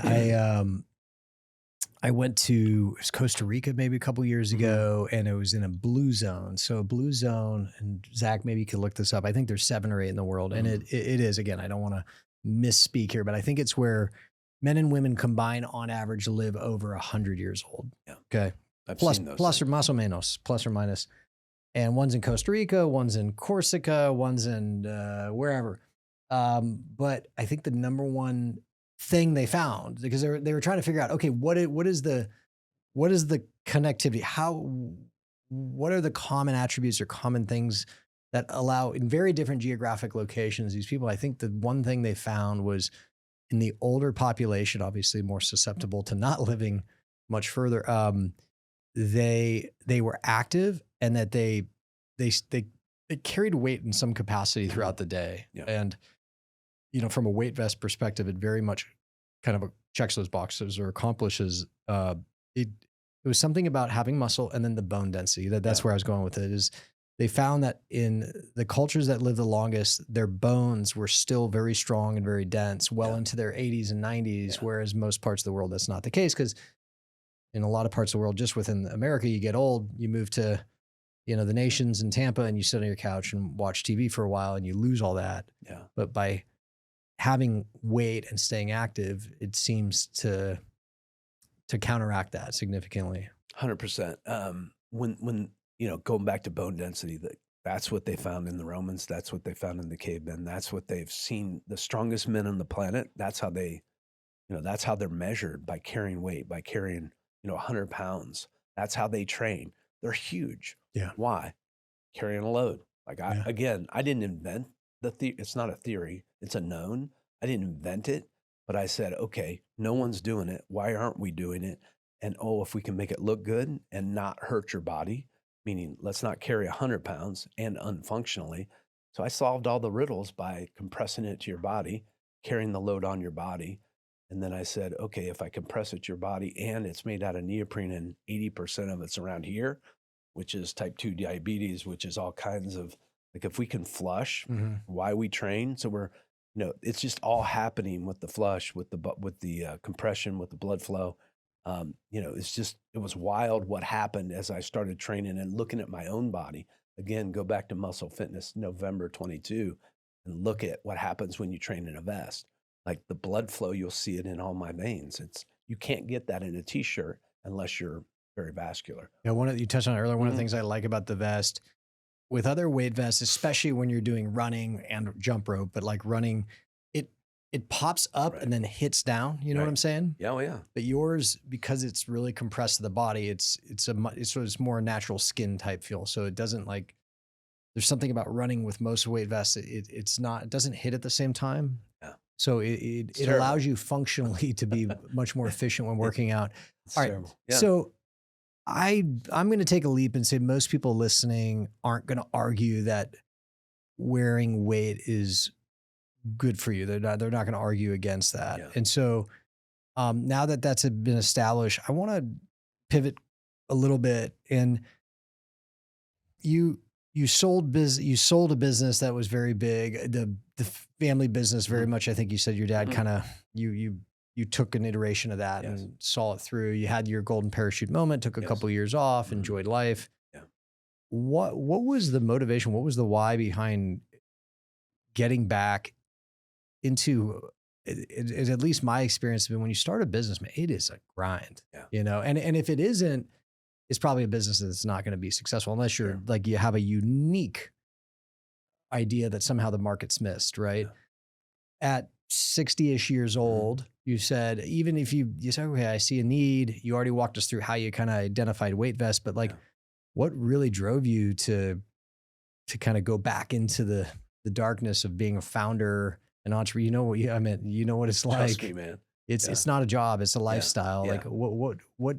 I went to Costa Rica maybe a couple years ago, and it was in a blue zone. So a blue zone, and Zach, maybe you could look this up. I think there's 7 or 8 in the world. And it is, again, I don't want to misspeak here, but I think it's where men and women combined on average live over 100 years old. Yeah. Okay. Plus or más o menos, plus or minus. And one's in Costa Rica, one's in Corsica, one's in wherever. But I think the number one thing they found, because they were trying to figure out, okay, what is the connectivity? What are the common attributes or common things that allow in very different geographic locations these people? I think the one thing they found was in the older population, obviously more susceptible to not living much further. They were active, and that they carried weight in some capacity throughout the day. Yeah. And, you know, from a weight vest perspective, it very much kind of checks those boxes or accomplishes, it was something about having muscle and then the bone density. That's where I was going with it, is they found that in the cultures that lived the longest, their bones were still very strong and very dense, well into their 80s and 90s, whereas most parts of the world, that's not the case. Because in a lot of parts of the world, just within America, you get old, you move to, you know, the nations in Tampa, and you sit on your couch and watch TV for a while, and you lose all that. Yeah. But by having weight and staying active, it seems to counteract that significantly. 100%. When you know, going back to bone density, that's what they found in the Romans. That's what they found in the cavemen. That's what they've seen. The strongest men on the planet. That's how that's how they're measured, by carrying weight, by carrying 100 pounds. That's how they train. They're huge. Yeah. Why? Carrying a load. Like I didn't invent it's not a theory. It's a known. I didn't invent it, but I said, okay, no one's doing it. Why aren't we doing it? And if we can make it look good and not hurt your body, meaning let's not carry 100 pounds and unfunctionally. So I solved all the riddles by compressing it to your body, carrying the load on your body. And then I said, okay, if I compress it to your body and it's made out of neoprene and 80% of it's around here, which is type 2 diabetes, which is all kinds of, like, if we can flush, why we train. So we're, it's just all happening with the flush, with the compression, with the blood flow. It was wild what happened as I started training and looking at my own body. Again, go back to Muscle Fitness November 22 and look at what happens when you train in a vest. Like the blood flow, you'll see it in all my veins. You can't get that in a t-shirt unless you're very vascular. Yeah, you touched on it earlier. One of the things I like about the vest, with other weight vests, especially when you're doing running and jump rope, but like running, it pops up and then hits down. You know what I'm saying? Yeah, oh yeah. But yours, because it's really compressed to the body, it's more natural skin type feel. So it doesn't there's something about running with most weight vests. It doesn't hit at the same time. Yeah. So it allows you functionally to be much more efficient when working out. All right. Terrible. Yeah. So I'm going to take a leap and say most people listening aren't going to argue that wearing weight is good for you. They're not going to argue against that. Yeah. And so now that that's been established, I want to pivot a little bit. And you sold a business that was very big. The family business, very much. I think you said your dad kind of you took an iteration of that and saw it through. You had your golden parachute moment, took a couple of years off, enjoyed life. Yeah. What was the motivation? What was the why behind getting back into it? At least my experience has been when you start a business, man, it is a grind. You know, and if it isn't, it's probably a business that's not going to be successful unless you're like you have a unique idea that somehow the market's missed, right? At 60-ish years old, you said, even if you said, okay, I see a need, you already walked us through how you kind of identified Weight Vest, but like what really drove you to kind of go back into the darkness of being a founder, an entrepreneur? You know what I mean, you know what it's like. Trust me, man. It's not a job, it's a lifestyle. Like what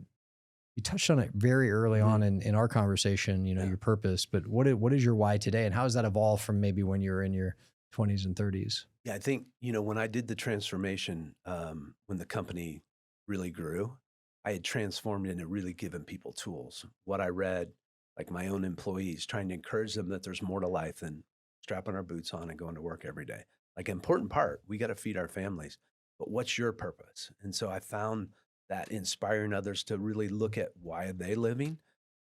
you touched on it very early on in our conversation, you know, your purpose, but what is your why today, and how has that evolved from maybe when you were in your 20s and 30s? Yeah, I think, you know, when I did the transformation, when the company really grew, I had transformed into really giving people tools. What I read, like my own employees, trying to encourage them that there's more to life than strapping our boots on and going to work every day. Like, important part, we got to feed our families, but what's your purpose? And so I found that inspiring others to really look at why are they living.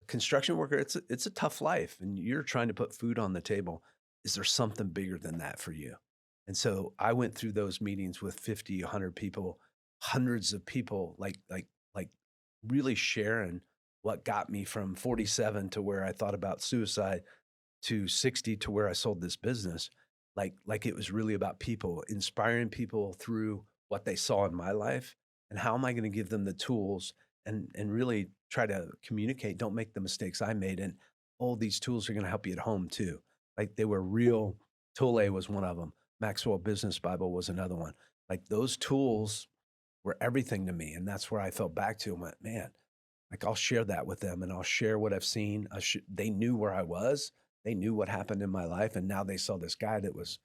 Construction worker, it's a tough life, and you're trying to put food on the table. Is there something bigger than that for you? And so I went through those meetings with 50, 100 people, hundreds of people, like really sharing what got me from 47 to where I thought about suicide to 60 to where I sold this business. Like it was really about people, inspiring people through what they saw in my life, and how am I going to give them the tools and really try to communicate. Don't make the mistakes I made. And all these tools are going to help you at home too. Like, they were real. Tole was one of them. Maxwell Business Bible was another one. Like, those tools were everything to me. And that's where I felt back to and went, man, like, I'll share that with them, and I'll share what I've seen. They knew where I was. They knew what happened in my life. And now they saw this guy that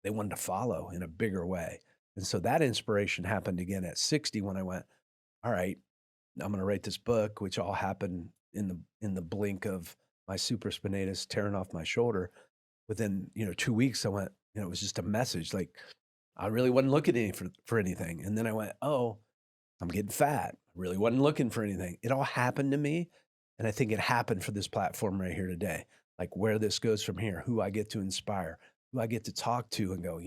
they wanted to follow in a bigger way. And so that inspiration happened again at 60 when I went, all right, I'm going to write this book, which all happened in the blink of my supraspinatus tearing off my shoulder. Within, 2 weeks, I went, it was just a message. Like, I really wasn't looking for anything. And then I went, oh, I'm getting fat. I really wasn't looking for anything. It all happened to me. And I think it happened for this platform right here today. Like, where this goes from here, who I get to inspire, who I get to talk to and go,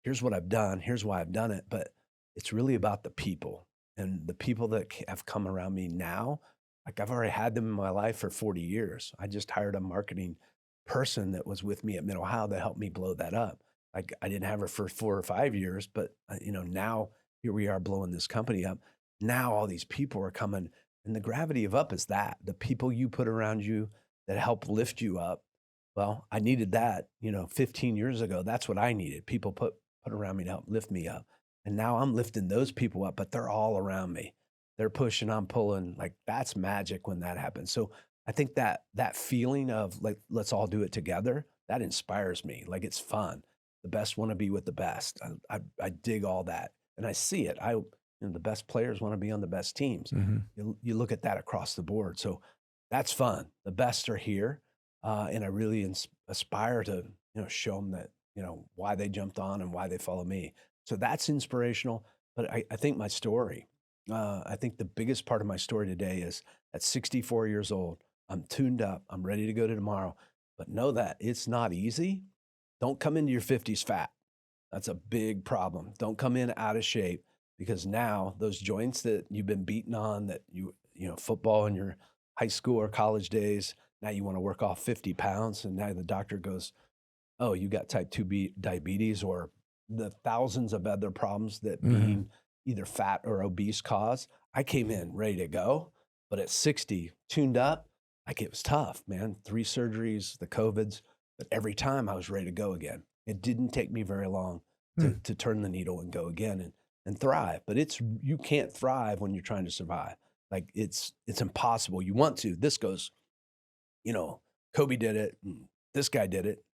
here's what I've done. Here's why I've done it. But it's really about the people, and the people that have come around me now. Like, I've already had them in my life for 40 years. I just hired a marketing person that was with me at Mid-Ohio that helped me blow that up. Like, I didn't have her for 4 or 5 years, but now here we are blowing this company up. Now all these people are coming, and the gravity of up is that the people you put around you that help lift you up. Well, I needed that, 15 years ago. That's what I needed. People put around me to help lift me up. And now I'm lifting those people up, but they're all around me. They're pushing, I'm pulling. Like, that's magic when that happens. So I think that feeling of, like, let's all do it together, that inspires me. Like, it's fun. The best want to be with the best. I dig all that. And I see it. The best players want to be on the best teams. You look at that across the board. So that's fun. The best are here. And I really aspire to, show them that, why they jumped on and why they follow me. So that's inspirational. But I think my story, I think the biggest part of my story today is at 64 years old, I'm tuned up. I'm ready to go to tomorrow. But know that it's not easy. Don't come into your 50s fat. That's a big problem. Don't come in out of shape, because now those joints that you've been beaten on, that football in your high school or college days, now you want to work off 50 pounds. And now the doctor goes, oh, you got type 2 diabetes, or the thousands of other problems that being either fat or obese cause. I came in ready to go, but at 60, tuned up, like, it was tough, man. 3 surgeries, the COVIDs, but every time I was ready to go again. It didn't take me very long to turn the needle and go again and thrive. But you can't thrive when you're trying to survive. Like it's impossible. You want to. This goes, Kobe did it. And this guy did it.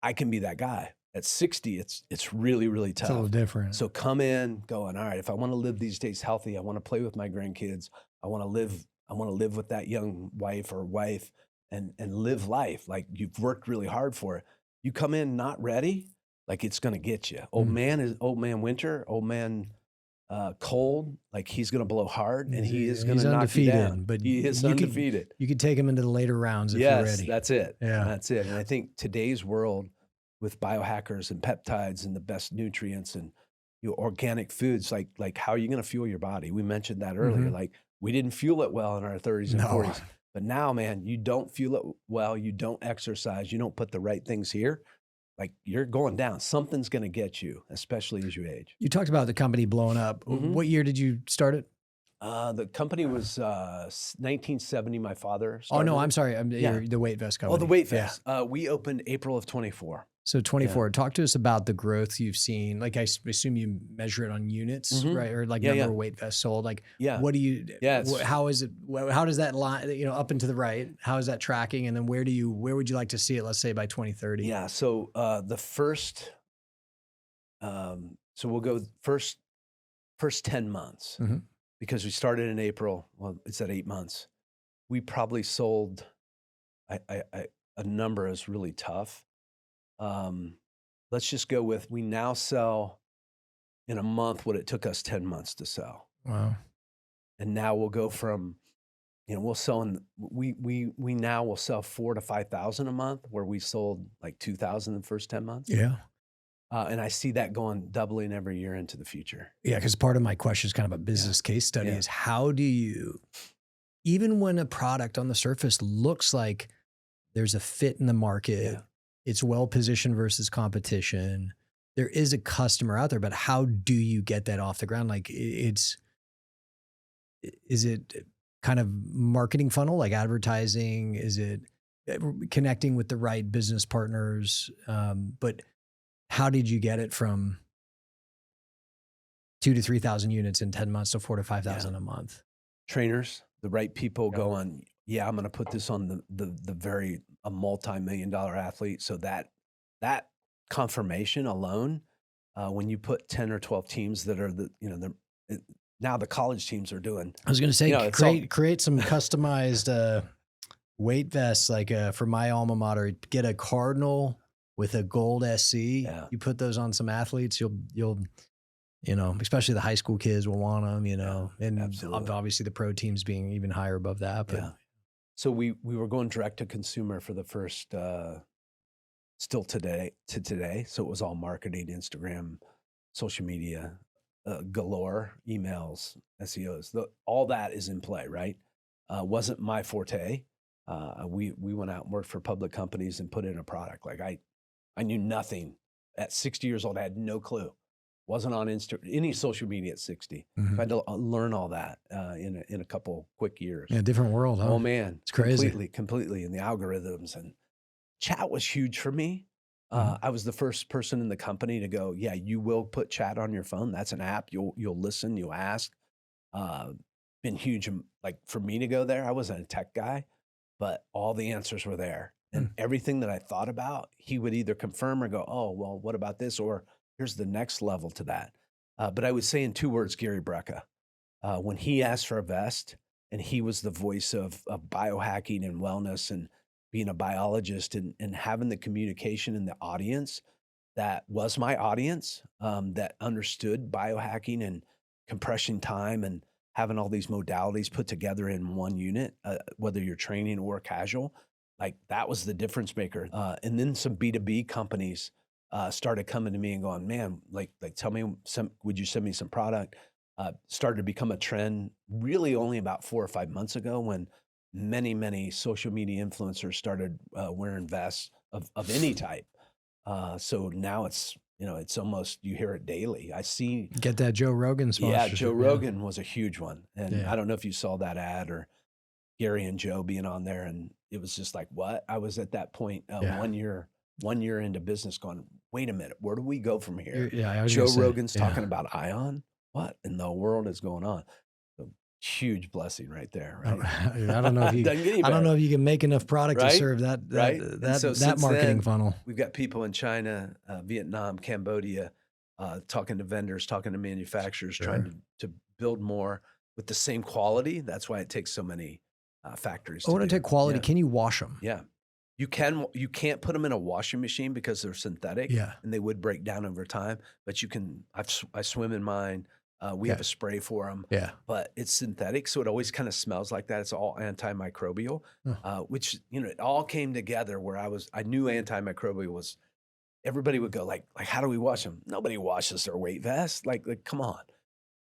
I can be that guy. At 60, it's really, really tough. It's a little different. So come in going, all right, if I want to live these days healthy, I want to play with my grandkids. I want to live with that young wife and live life. Like you've worked really hard for it. You come in not ready, like it's going to get you. Old man winter, old man cold, like he's going to blow hard and he is going to knock you down. But he is undefeated. You could take him into the later rounds if you're ready. That's it. Yeah. That's it. And I think today's world with biohackers and peptides and the best nutrients and organic foods, like how are you going to fuel your body? We mentioned that earlier. Like we didn't fuel it well in our 30s and 40s. But now, man, you don't fuel it well. You don't exercise. You don't put the right things here. Like you're going down. Something's going to get you, especially as you age. You talked about the company blowing up. What year did you start it? The company was 1970. My father started. Oh, no, I'm sorry. The Weight Vest company. Oh, the Weight Vest. Yeah. We opened April of 24. So 24. Talk to us about the growth you've seen. Like I assume you measure it on units, right? Or like number of Weight Vests sold. Like, what do you? How is it? How does that line? Up and to the right? How is that tracking? And then where would you like to see it? Let's say by 2030. Yeah. So the first, so we'll go first 10 months because we started in April. Well, it's at 8 months. We probably sold. A number is really tough. Let's just go with, we now sell in a month what it took us 10 months to sell. Wow. And now we'll go from, we'll sell we now will sell 4,000 to 5,000 a month where we sold like 2,000 in the first 10 months. Yeah. And I see that doubling every year into the future. Yeah. Cause part of my question is kind of a business case study is how do you, even when a product on the surface looks like there's a fit in the market, it's well positioned versus competition. There is a customer out there, but how do you get that off the ground? Like is it kind of marketing funnel, like advertising? Is it connecting with the right business partners? But how did you get it from 2,000 to 3,000 units in 10 months to 4,000 to 5,000 a month? Trainers, the right people going, I'm going to put this on a multi-million-dollar athlete. So that confirmation alone, when you put 10 or 12 teams that are now the college teams are doing. I was going to say, create some customized weight vests, like for my alma mater. Get a Cardinal with a gold SC. Yeah. You put those on some athletes, you'll especially the high school kids will want them. And absolutely. Obviously the pro teams being even higher above that, but. So we were going direct to consumer for the first, still today. So it was all marketing, Instagram, social media, galore, emails, SEOs. All that is in play, right? Wasn't my forte. We went out and worked for public companies and put in a product. Like I knew nothing. At 60 years old, I had no clue. Wasn't on any social media at 60. I had to learn all that in a couple quick years. Yeah, different world, huh? Oh man, it's crazy. Completely, and the algorithms and chat was huge for me. I was the first person in the company to go, you will put chat on your phone. That's an app. You'll listen. You'll ask. Been huge, like for me to go there. I wasn't a tech guy, but all the answers were there, and everything that I thought about, he would either confirm or go, oh well, what about this or here's the next level to that. But I would say in 2 words, Gary Brecka, when he asked for a vest and he was the voice of biohacking and wellness and being a biologist and having the communication in the audience that was my audience, that understood biohacking and compression time and having all these modalities put together in one unit, whether you're training or casual, like that was the difference maker. And then some B2B companies started coming to me and going, man, like tell me would you send me some product? Started to become a trend really only about 4 or 5 months ago when many social media influencers started wearing vests of any type. So now it's almost, you hear it daily. I see. Get that Joe Rogan sponsorship. Yeah, Joe Rogan was a huge one. And I don't know if you saw that ad or Gary and Joe being on there. And it was just like, what? I was at that point 1 year 1 year into business going, wait a minute, where do we go from here? Yeah, I was Joe gonna say, Rogan's yeah. talking about Aion. What in the world is going on? A huge blessing right there, right? I don't know if you, Doesn't get any I don't better, know if you can make enough product to right? serve that Right. And so that since marketing then, funnel. we've got people in China, Vietnam, Cambodia, talking to vendors, talking to manufacturers, trying to build more with the same quality. That's why it takes so many factories I to want to do. take quality. Yeah. Can you wash them? Yeah. You can't put them in a washing machine because they're synthetic Yeah. and they would break down over time, but you can, I swim in mine. We have a spray for them, Yeah. but it's synthetic. So it always kind of smells like that. It's all antimicrobial, which, it all came together where I knew antimicrobial was, everybody would go like, how do we wash them? Nobody washes their weight vest. Like, come on.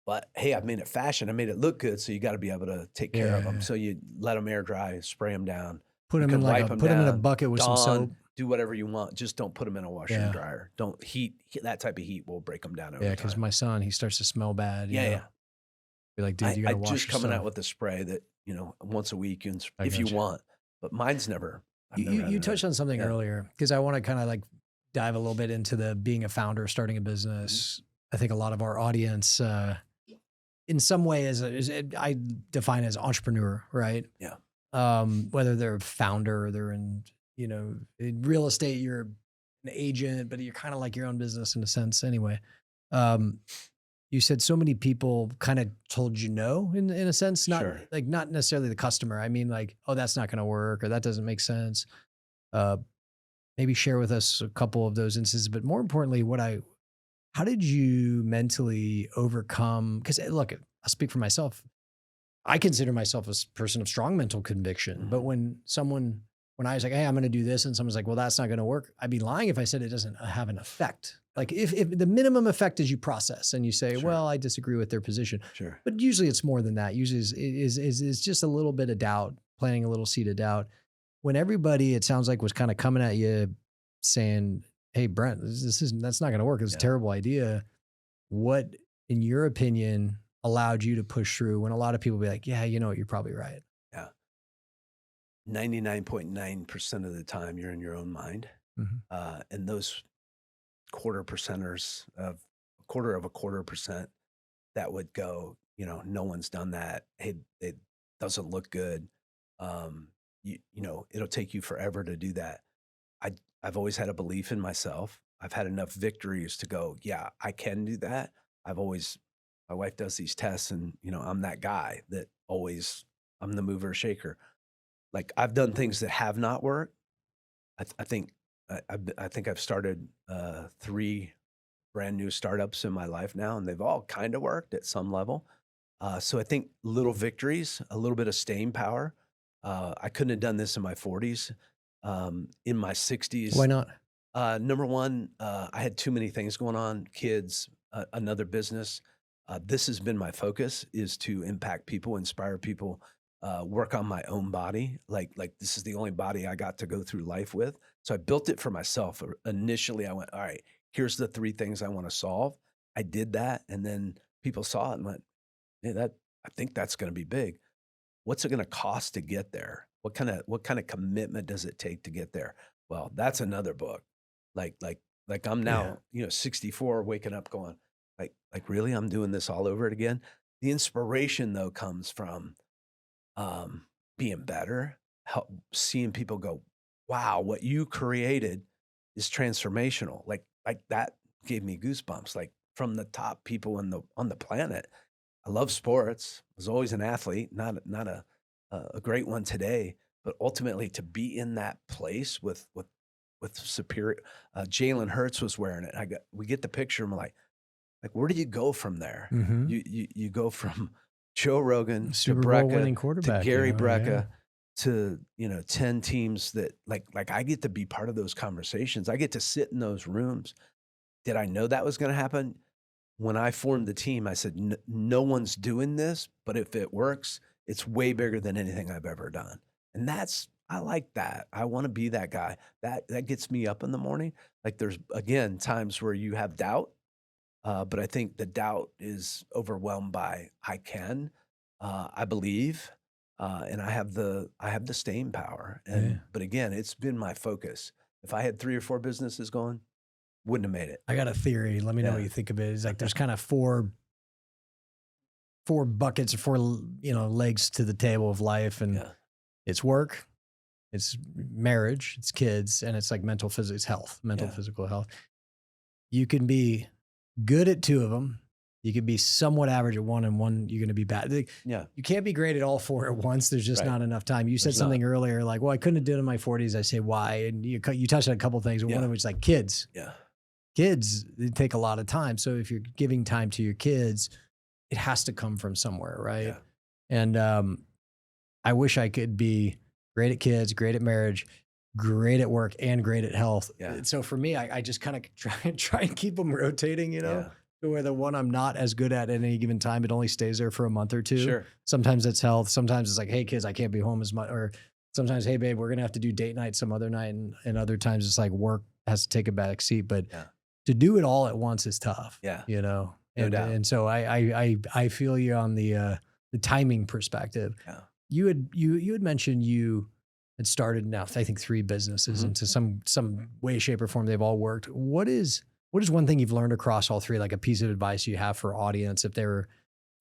But hey, I've made it fashion. I made it look good. So you got to be able to take care of them. So you let them air dry, spray them down. Put You them can in like wipe 'em put them in a down, bucket with some soap. do whatever you want. Just don't put them in a washer and dryer. Don't heat that type of heat will break them down over Yeah, because time. my son, he starts to smell bad. you know? Yeah. Be like, dude, you I gotta wash just your coming out stuff. with a spray that, once a week, I if you gotcha. want, but mine's never. I've never had You it. touched on something Yeah. earlier because I want to kind of like dive a little bit into the being a founder, starting a business. I think a lot of our audience, in some way, I define as entrepreneur, right? Yeah. Whether they're a founder or they're in real estate, you're an agent, but you're kind of like your own business in a sense anyway. You said so many people kind of told you no in a sense, not Sure. like not necessarily the customer. I mean like, oh, that's not going to work or that doesn't make sense. Maybe share with us a couple of those instances, but more importantly, how did you mentally overcome? Because look, I'll speak for myself. I consider myself a person of strong mental conviction, but when I was like, hey, I'm going to do this, and someone's like, well, that's not going to work, I'd be lying if I said it doesn't have an effect. Like if the minimum effect is you process and you say, well, I disagree with their position. Sure. But usually it's more than that. Usually is just a little bit of doubt, planting a little seed of doubt. When everybody, it sounds like, was kind of coming at you saying, hey, Brent, that's not going to work. It's a terrible idea. What, in your opinion, allowed you to push through when a lot of people be like, yeah, you're probably right? Yeah. 99.9% of the time you're in your own mind. And those quarter percenters of a quarter percent that would go, no one's done that. Hey, it doesn't look good. It'll take you forever to do that. I've always had a belief in myself. I've had enough victories to go, yeah, I can do that. My wife does these tests and, I'm that guy that I'm the mover shaker. Like I've done things that have not worked. I think I've started 3 brand new startups in my life now, and they've all kind of worked at some level. So I think little victories, a little bit of staying power. I couldn't have done this in my 40s. In my 60s. Why not? Number one, I had too many things going on, kids, another business. This has been my focus, is to impact people, inspire people, work on my own body. Like this is the only body I got to go through life with. So I built it for myself. Initially, I went, all right, here's the 3 things I want to solve. I did that. And then people saw it and went, hey, I think that's going to be big. What's it going to cost to get there? What kind of commitment does it take to get there? Well, that's another book. Like I'm now, 64, waking up going, like really, I'm doing this all over again. The inspiration though comes from being better, seeing people go, wow, what you created is transformational. Like that gave me goosebumps. Like from the top people on the planet. I love sports. I was always an athlete, not a great one today, but ultimately to be in that place with superior. Jalen Hurts was wearing it. We get the picture. I'm like where do you go from there? You go from Joe Rogan Super to Bowl Brecka winning quarterback, to Gary Brecka yeah. to 10 teams that like I get to be part of those conversations. I get to sit in those rooms. Did I know that was going to happen? When I formed the team, I said, no one's doing this, but if it works, it's way bigger than anything I've ever done. And I like that. I want to be that guy. That gets me up in the morning. Like there's, again, times where you have doubt, but I think the doubt is overwhelmed by I can, I believe, and I have the staying power. But again, it's been my focus. If I had 3 or 4 businesses going, wouldn't have made it. I got a theory. Let me know what you think of it. It's like there's kind of four buckets or 4, legs to the table of life, and it's work, it's marriage, it's kids, and it's like mental, physical health. You can be good at 2 of them. You could be somewhat average at 1, and 1 you're going to be bad. You can't be great at all 4 at once. There's just not enough time. You said something earlier, like, well, I couldn't have done it in my 40s. I say, why? And you touched on a couple of things. One of which is like kids. Yeah. Kids, they take a lot of time. So if you're giving time to your kids, it has to come from somewhere, right? Yeah. And I wish I could be great at kids, great at marriage, great at work, and great at health. Yeah. So for me, I just kind of try and keep them rotating, to where the one I'm not as good at any given time, it only stays there for a month or 2. Sure. Sometimes it's health. Sometimes it's like, hey, kids, I can't be home as much. Or sometimes, hey, babe, we're going to have to do date night some other night. And other times it's like work has to take a back seat. But to do it all at once is tough. Yeah. No doubt. And so I feel you on the timing perspective. Yeah. You had mentioned you had started now, I think 3 businesses into some way, shape, or form. They've all worked. What is one thing you've learned across all 3, like a piece of advice you have for audience if they're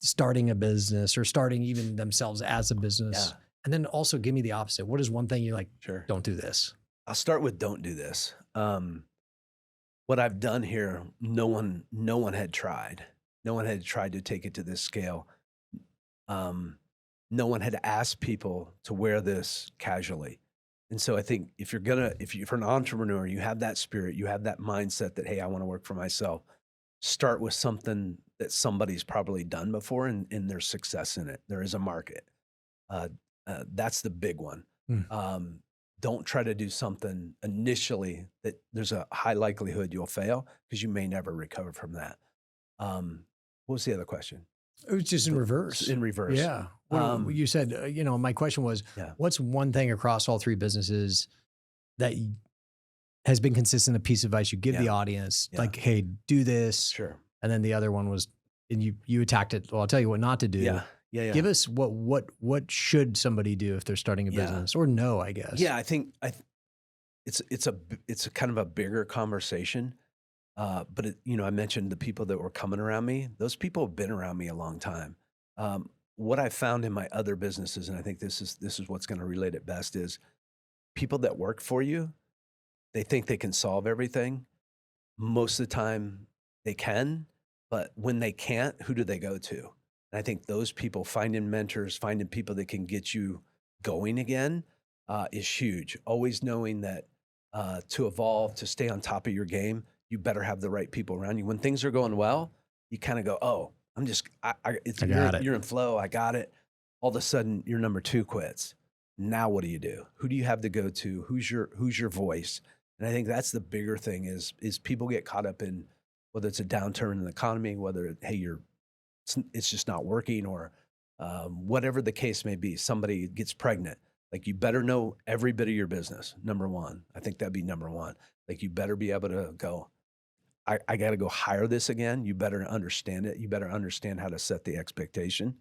starting a business or starting even themselves as a business? Yeah. And then also give me the opposite. What is one thing you're like, Sure, don't do this? I'll start with don't do this. What I've done here, no one had tried. No one had tried to take it to this scale. No one had asked people to wear this casually. And so I think if you're an entrepreneur, you have that spirit, you have that mindset that, hey, I want to work for myself, start with something that somebody's probably done before and there's success in it. There is a market. That's the big one. Don't try to do something initially that there's a high likelihood you'll fail because you may never recover from that. What was the other question? It was just in reverse. In reverse. Yeah. You said, my question was, what's one thing across all 3 businesses that has been consistent, a piece of advice you give the audience, like, hey, do this. Sure. And then the other one was, and you attacked it. Well, I'll tell you what not to do. Yeah. Give us what should somebody do if they're starting a business or no, I guess. Yeah. I think it's a kind of a bigger conversation. But I mentioned the people that were coming around me. Those people have been around me a long time. What I found in my other businesses, and I think this is what's going to relate it best, is people that work for you, they think they can solve everything. Most of the time they can, but when they can't, who do they go to? And I think those people, finding mentors, finding people that can get you going again, is huge. Always knowing that to evolve, to stay on top of your game, you better have the right people around you. When things are going well, you kind of go, oh, you're in flow. I got it. All of a sudden your number 2 quits. Now what do? Who do you have to go to? Who's your voice? And I think that's the bigger thing is people get caught up in whether it's a downturn in the economy, whether, hey, it's just not working, or whatever the case may be. Somebody gets pregnant. Like, you better know every bit of your business. Number 1. I think that'd be number 1. Like, you better be able to go, I got to go hire this again. You better understand it. You better understand how to set the expectation.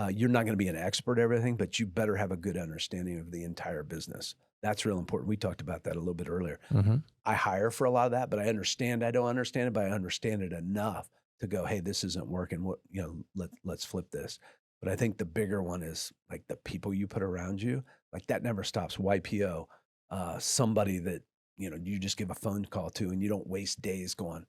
You're not going to be an expert at everything, but you better have a good understanding of the entire business. That's real important. We talked about that a little bit earlier. I hire for a lot of that, but I don't understand it, but I understand it enough to go, hey, this isn't working. Let's flip this. But I think the bigger one is like the people you put around you, like that never stops. YPO, somebody that, you just give a phone call to, and you don't waste days going,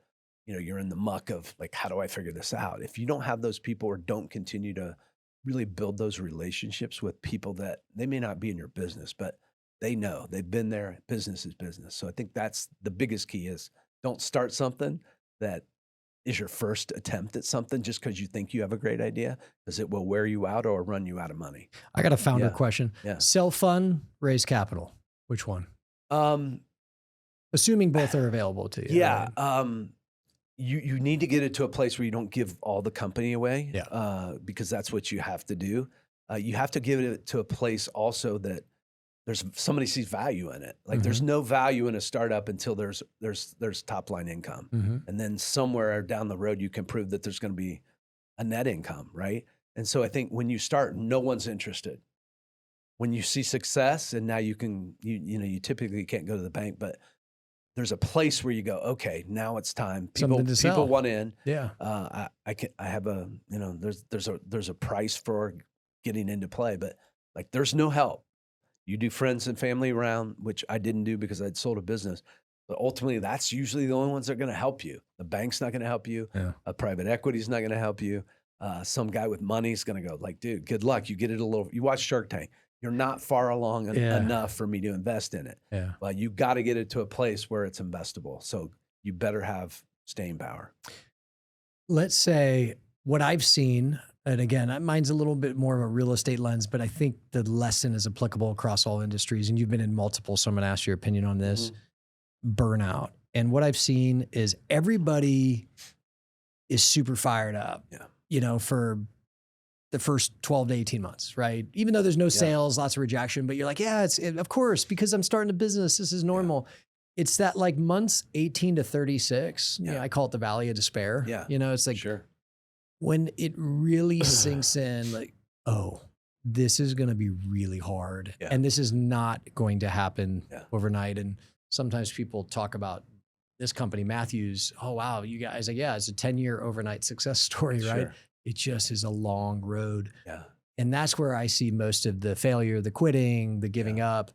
you're in the muck of like, how do I figure this out? If you don't have those people, or don't continue to really build those relationships with people that they may not be in your business, but they know, they've been there. Business is business. So I think that's the biggest key is don't start something that is your first attempt at something just because you think you have a great idea, because it will wear you out or run you out of money. I got a founder question. Yeah. Sell fun, raise capital. Which one? Assuming both are available to you. Yeah. Right? You need to get it to a place where you don't give all the company away, because that's what you have to do. You have to give it to a place also that somebody sees value in it. Like, there's no value in a startup until there's top line income. And then somewhere down the road, you can prove that there's going to be a net income, right? And so I think when you start, no one's interested. When you see success, and now you typically can't go to the bank, but there's a place where you go, okay, now it's time. Something to sell. People want in. Yeah. I have a, there's a price for getting into play, but like, there's no help. You do friends and family around, which I didn't do because I'd sold a business. But ultimately, that's usually the only ones that are going to help you. The bank's not going to help you. Yeah. Private equity is not going to help you. Some guy with money is going to go like, dude, good luck. You get it a little. You watch Shark Tank. You're not far along enough for me to invest in it. Yeah. But you got to get it to a place where it's investable. So you better have staying power. Let's say what I've seen, and again, mine's a little bit more of a real estate lens, but I think the lesson is applicable across all industries. And you've been in multiple, so I'm going to ask your opinion on this. Burnout. And what I've seen is everybody is super fired up, for the first 12 to 18 months, right? Even though there's no sales, lots of rejection, but you're like, of course, because I'm starting a business, this is normal. Yeah. It's that like months 18 to 36. Yeah. I call it the valley of despair. Yeah. It's like when it really sinks in, like, oh, this is going to be really hard. Yeah. And this is not going to happen overnight. And sometimes people talk about this company, Matthews. Oh, wow. You guys, like, it's a 10-year overnight success story, right? Sure. It just is a long road. Yeah. And that's where I see most of the failure, the quitting, the giving up.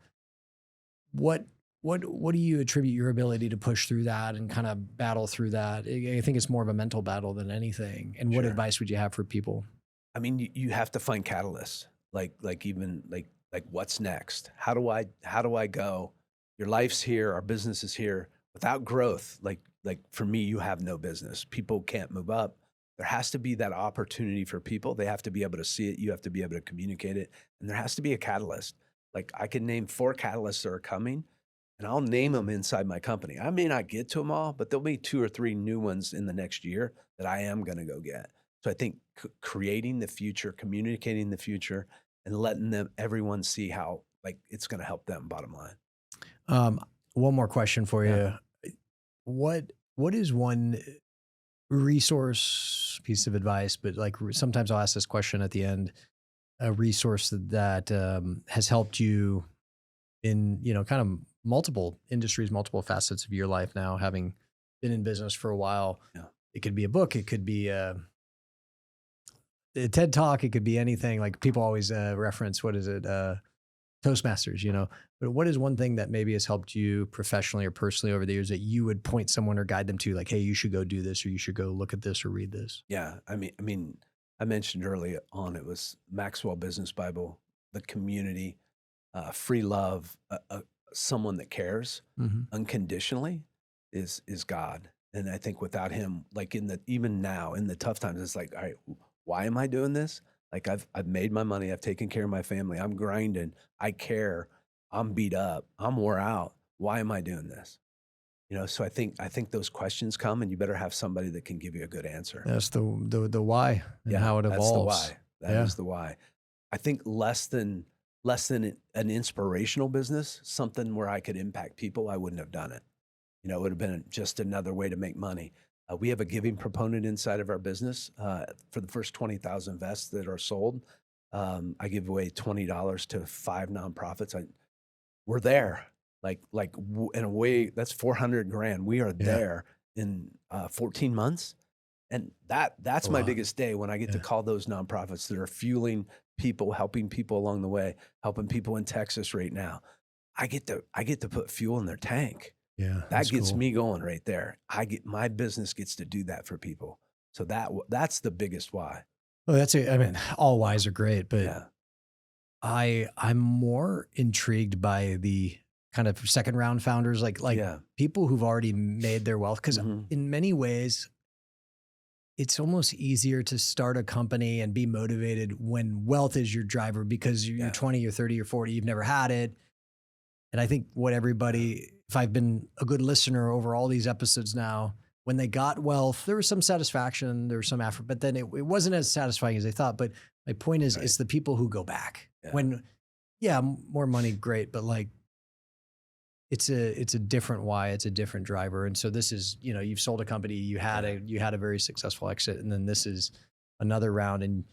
What do you attribute your ability to push through that and kind of battle through that? I think it's more of a mental battle than anything. And what advice would you have for people? I mean, you have to find catalysts, like what's next? How do I go? Your life's here, our business is here. Without growth, like for me, you have no business. People can't move up. There has to be that opportunity for people. They have to be able to see it. You have to be able to communicate it. And there has to be a catalyst. Like, I can name 4 catalysts that are coming, and I'll name them inside my company. I may not get to them all, but there'll be 2 or 3 new ones in the next year that I am going to go get. So I think creating the future, communicating the future, and letting everyone see how it's going to help them, bottom line. One more question for you. What is one resource, piece of advice, but like sometimes I'll ask this question at the end, a resource that has helped you in, kind of multiple industries, multiple facets of your life now, having been in business for a while. Yeah. It could be a book. It could be a TED Talk. It could be anything. Like, people always reference, what is it? Toastmasters, but what is one thing that maybe has helped you professionally or personally over the years that you would point someone or guide them to, like, hey, you should go do this, or you should go look at this or read this? Yeah. I mean, I mentioned early on, it was Maxwell Business Bible, the community, free love, someone that cares unconditionally is God. And I think without him, like even now in the tough times, it's like, all right, why am I doing this? Like, I've made my money. I've taken care of my family. I'm grinding. I care. I'm beat up. I'm wore out. Why am I doing this? So I think those questions come, and you better have somebody that can give you a good answer. That's the why and how it evolves. That is the why. I think less than an inspirational business, something where I could impact people, I wouldn't have done it. It would have been just another way to make money. We have a giving proponent inside of our business. For the first 20,000 vests that are sold, I give away $20 to 5 nonprofits. We're there, like in a way, that's $400,000. We are there in 14 months, and that's my biggest day, when I get to call those nonprofits that are fueling people, helping people along the way, helping people in Texas right now. I get to put fuel in their tank. Yeah, that gets me going right there. My business gets to do that for people. So that's the biggest why. Well, all whys are great, but I'm more intrigued by the kind of second round founders, like people who've already made their wealth. Because in many ways, it's almost easier to start a company and be motivated when wealth is your driver, because you're 20 or 30 or 40, you've never had it. And I think what everybody, if I've been a good listener over all these episodes now, when they got wealth, there was some satisfaction, there was some effort, but then it wasn't as satisfying as they thought. But my point is, it's the people who go back when, more money, great, but like, it's a different why, it's a different driver. And so this is, you've sold a company, you had a very successful exit, and then this is another round, and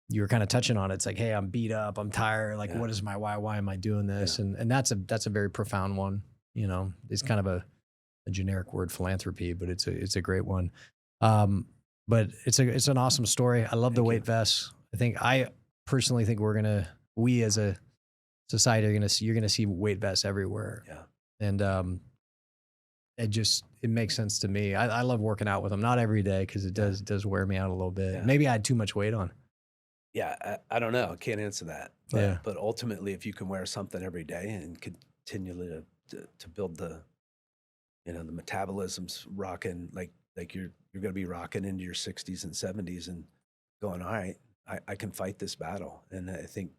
you were kind of touching on it. It's like, hey, I'm beat up, I'm tired. Like, what is my why? Why am I doing this? And that's a very profound one. It's kind of a generic word, philanthropy, but it's a great one. But it's an awesome story. I love the weight vests. I personally think we as a society you're gonna see weight vests everywhere. Yeah. And it makes sense to me. I love working out with them, not every day because it does wear me out a little bit. Yeah. Maybe I had too much weight on. Yeah, I don't know. I can't answer that. But ultimately, if you can wear something every day and continually to build the metabolism's rocking, like you're going to be rocking into your 60s and 70s and going, all right, I can fight this battle. And I think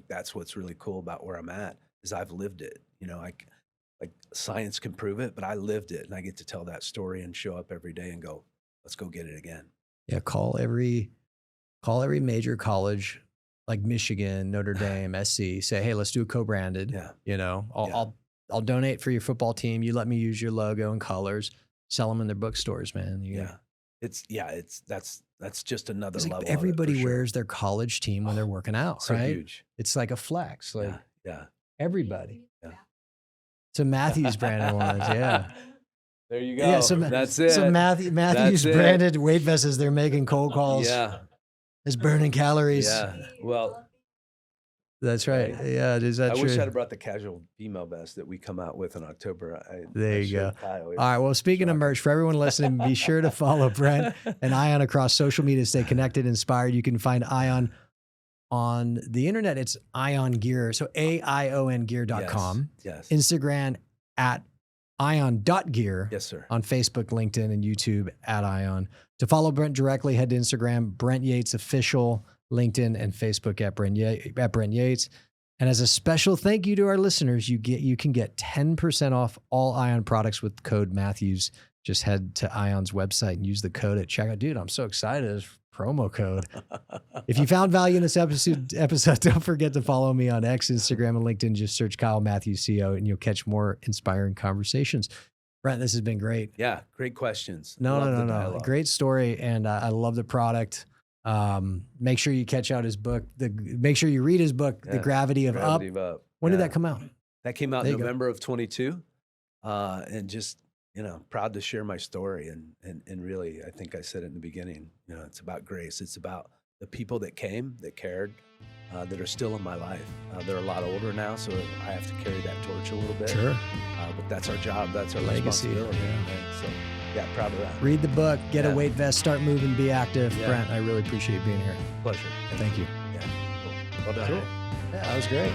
that's what's really cool about where I'm at is I've lived it. Like science can prove it, but I lived it, and I get to tell that story and show up every day and go, let's go get it again. Yeah, call every major college like Michigan, Notre Dame, SC. Say, hey, let's do a co-branded. Yeah. I'll donate for your football team. You let me use your logo and colors. Sell them in their bookstores, man. That's just another level. Everybody wears their college team when they're working out, so right? Huge. It's like a flex. Like everybody. Yeah. Some Matthews branded ones, yeah. There you go. Yeah, that's it. Some Matthews branded weight vests as they're making cold calls. Yeah. It's burning calories. Yeah. Well, that's right. Yeah, is that true? I wish I'd have brought the casual female vest that we come out with in October. There you go. All right. Well, speaking of merch, for everyone listening, be sure to follow Brent and Aion across social media to stay connected, inspired. You can find Aion on the internet. It's Aion Gear. So AION Yes. Instagram at Aion.gear. Yes, sir. On Facebook, LinkedIn, and YouTube at Aion. To follow Brent directly, head to Instagram, Brent Yates Official, LinkedIn, and Facebook at Brent Yates. And as a special thank you to our listeners, you can get 10% off all Aion products with code Matthews. Just head to Aion's website and use the code at checkout. Dude, I'm so excited. It's promo code. If you found value in this episode, don't forget to follow me on X, Instagram, and LinkedIn. Just search Kyle Matthews CO, and you'll catch more inspiring conversations. Brent, this has been great. Yeah, great questions. No. Great story, and I love the product. Make sure you catch out his book. Make sure you read his book, The Gravity of Up. When did that come out? That came out in November of 22. And just, proud to share my story. And really, I think I said it in the beginning, it's about grace. It's about the people that came, that cared, that are still in my life. They're a lot older now, so I have to carry that torch a little bit. Sure. But that's our job. That's our legacy. Responsibility. So, proud of that. Read the book, get a weight vest, start moving, be active. Yeah. Brent, I really appreciate you being here. Pleasure. Thank you. Yeah. Cool. Well done. Cool. Yeah, that was great.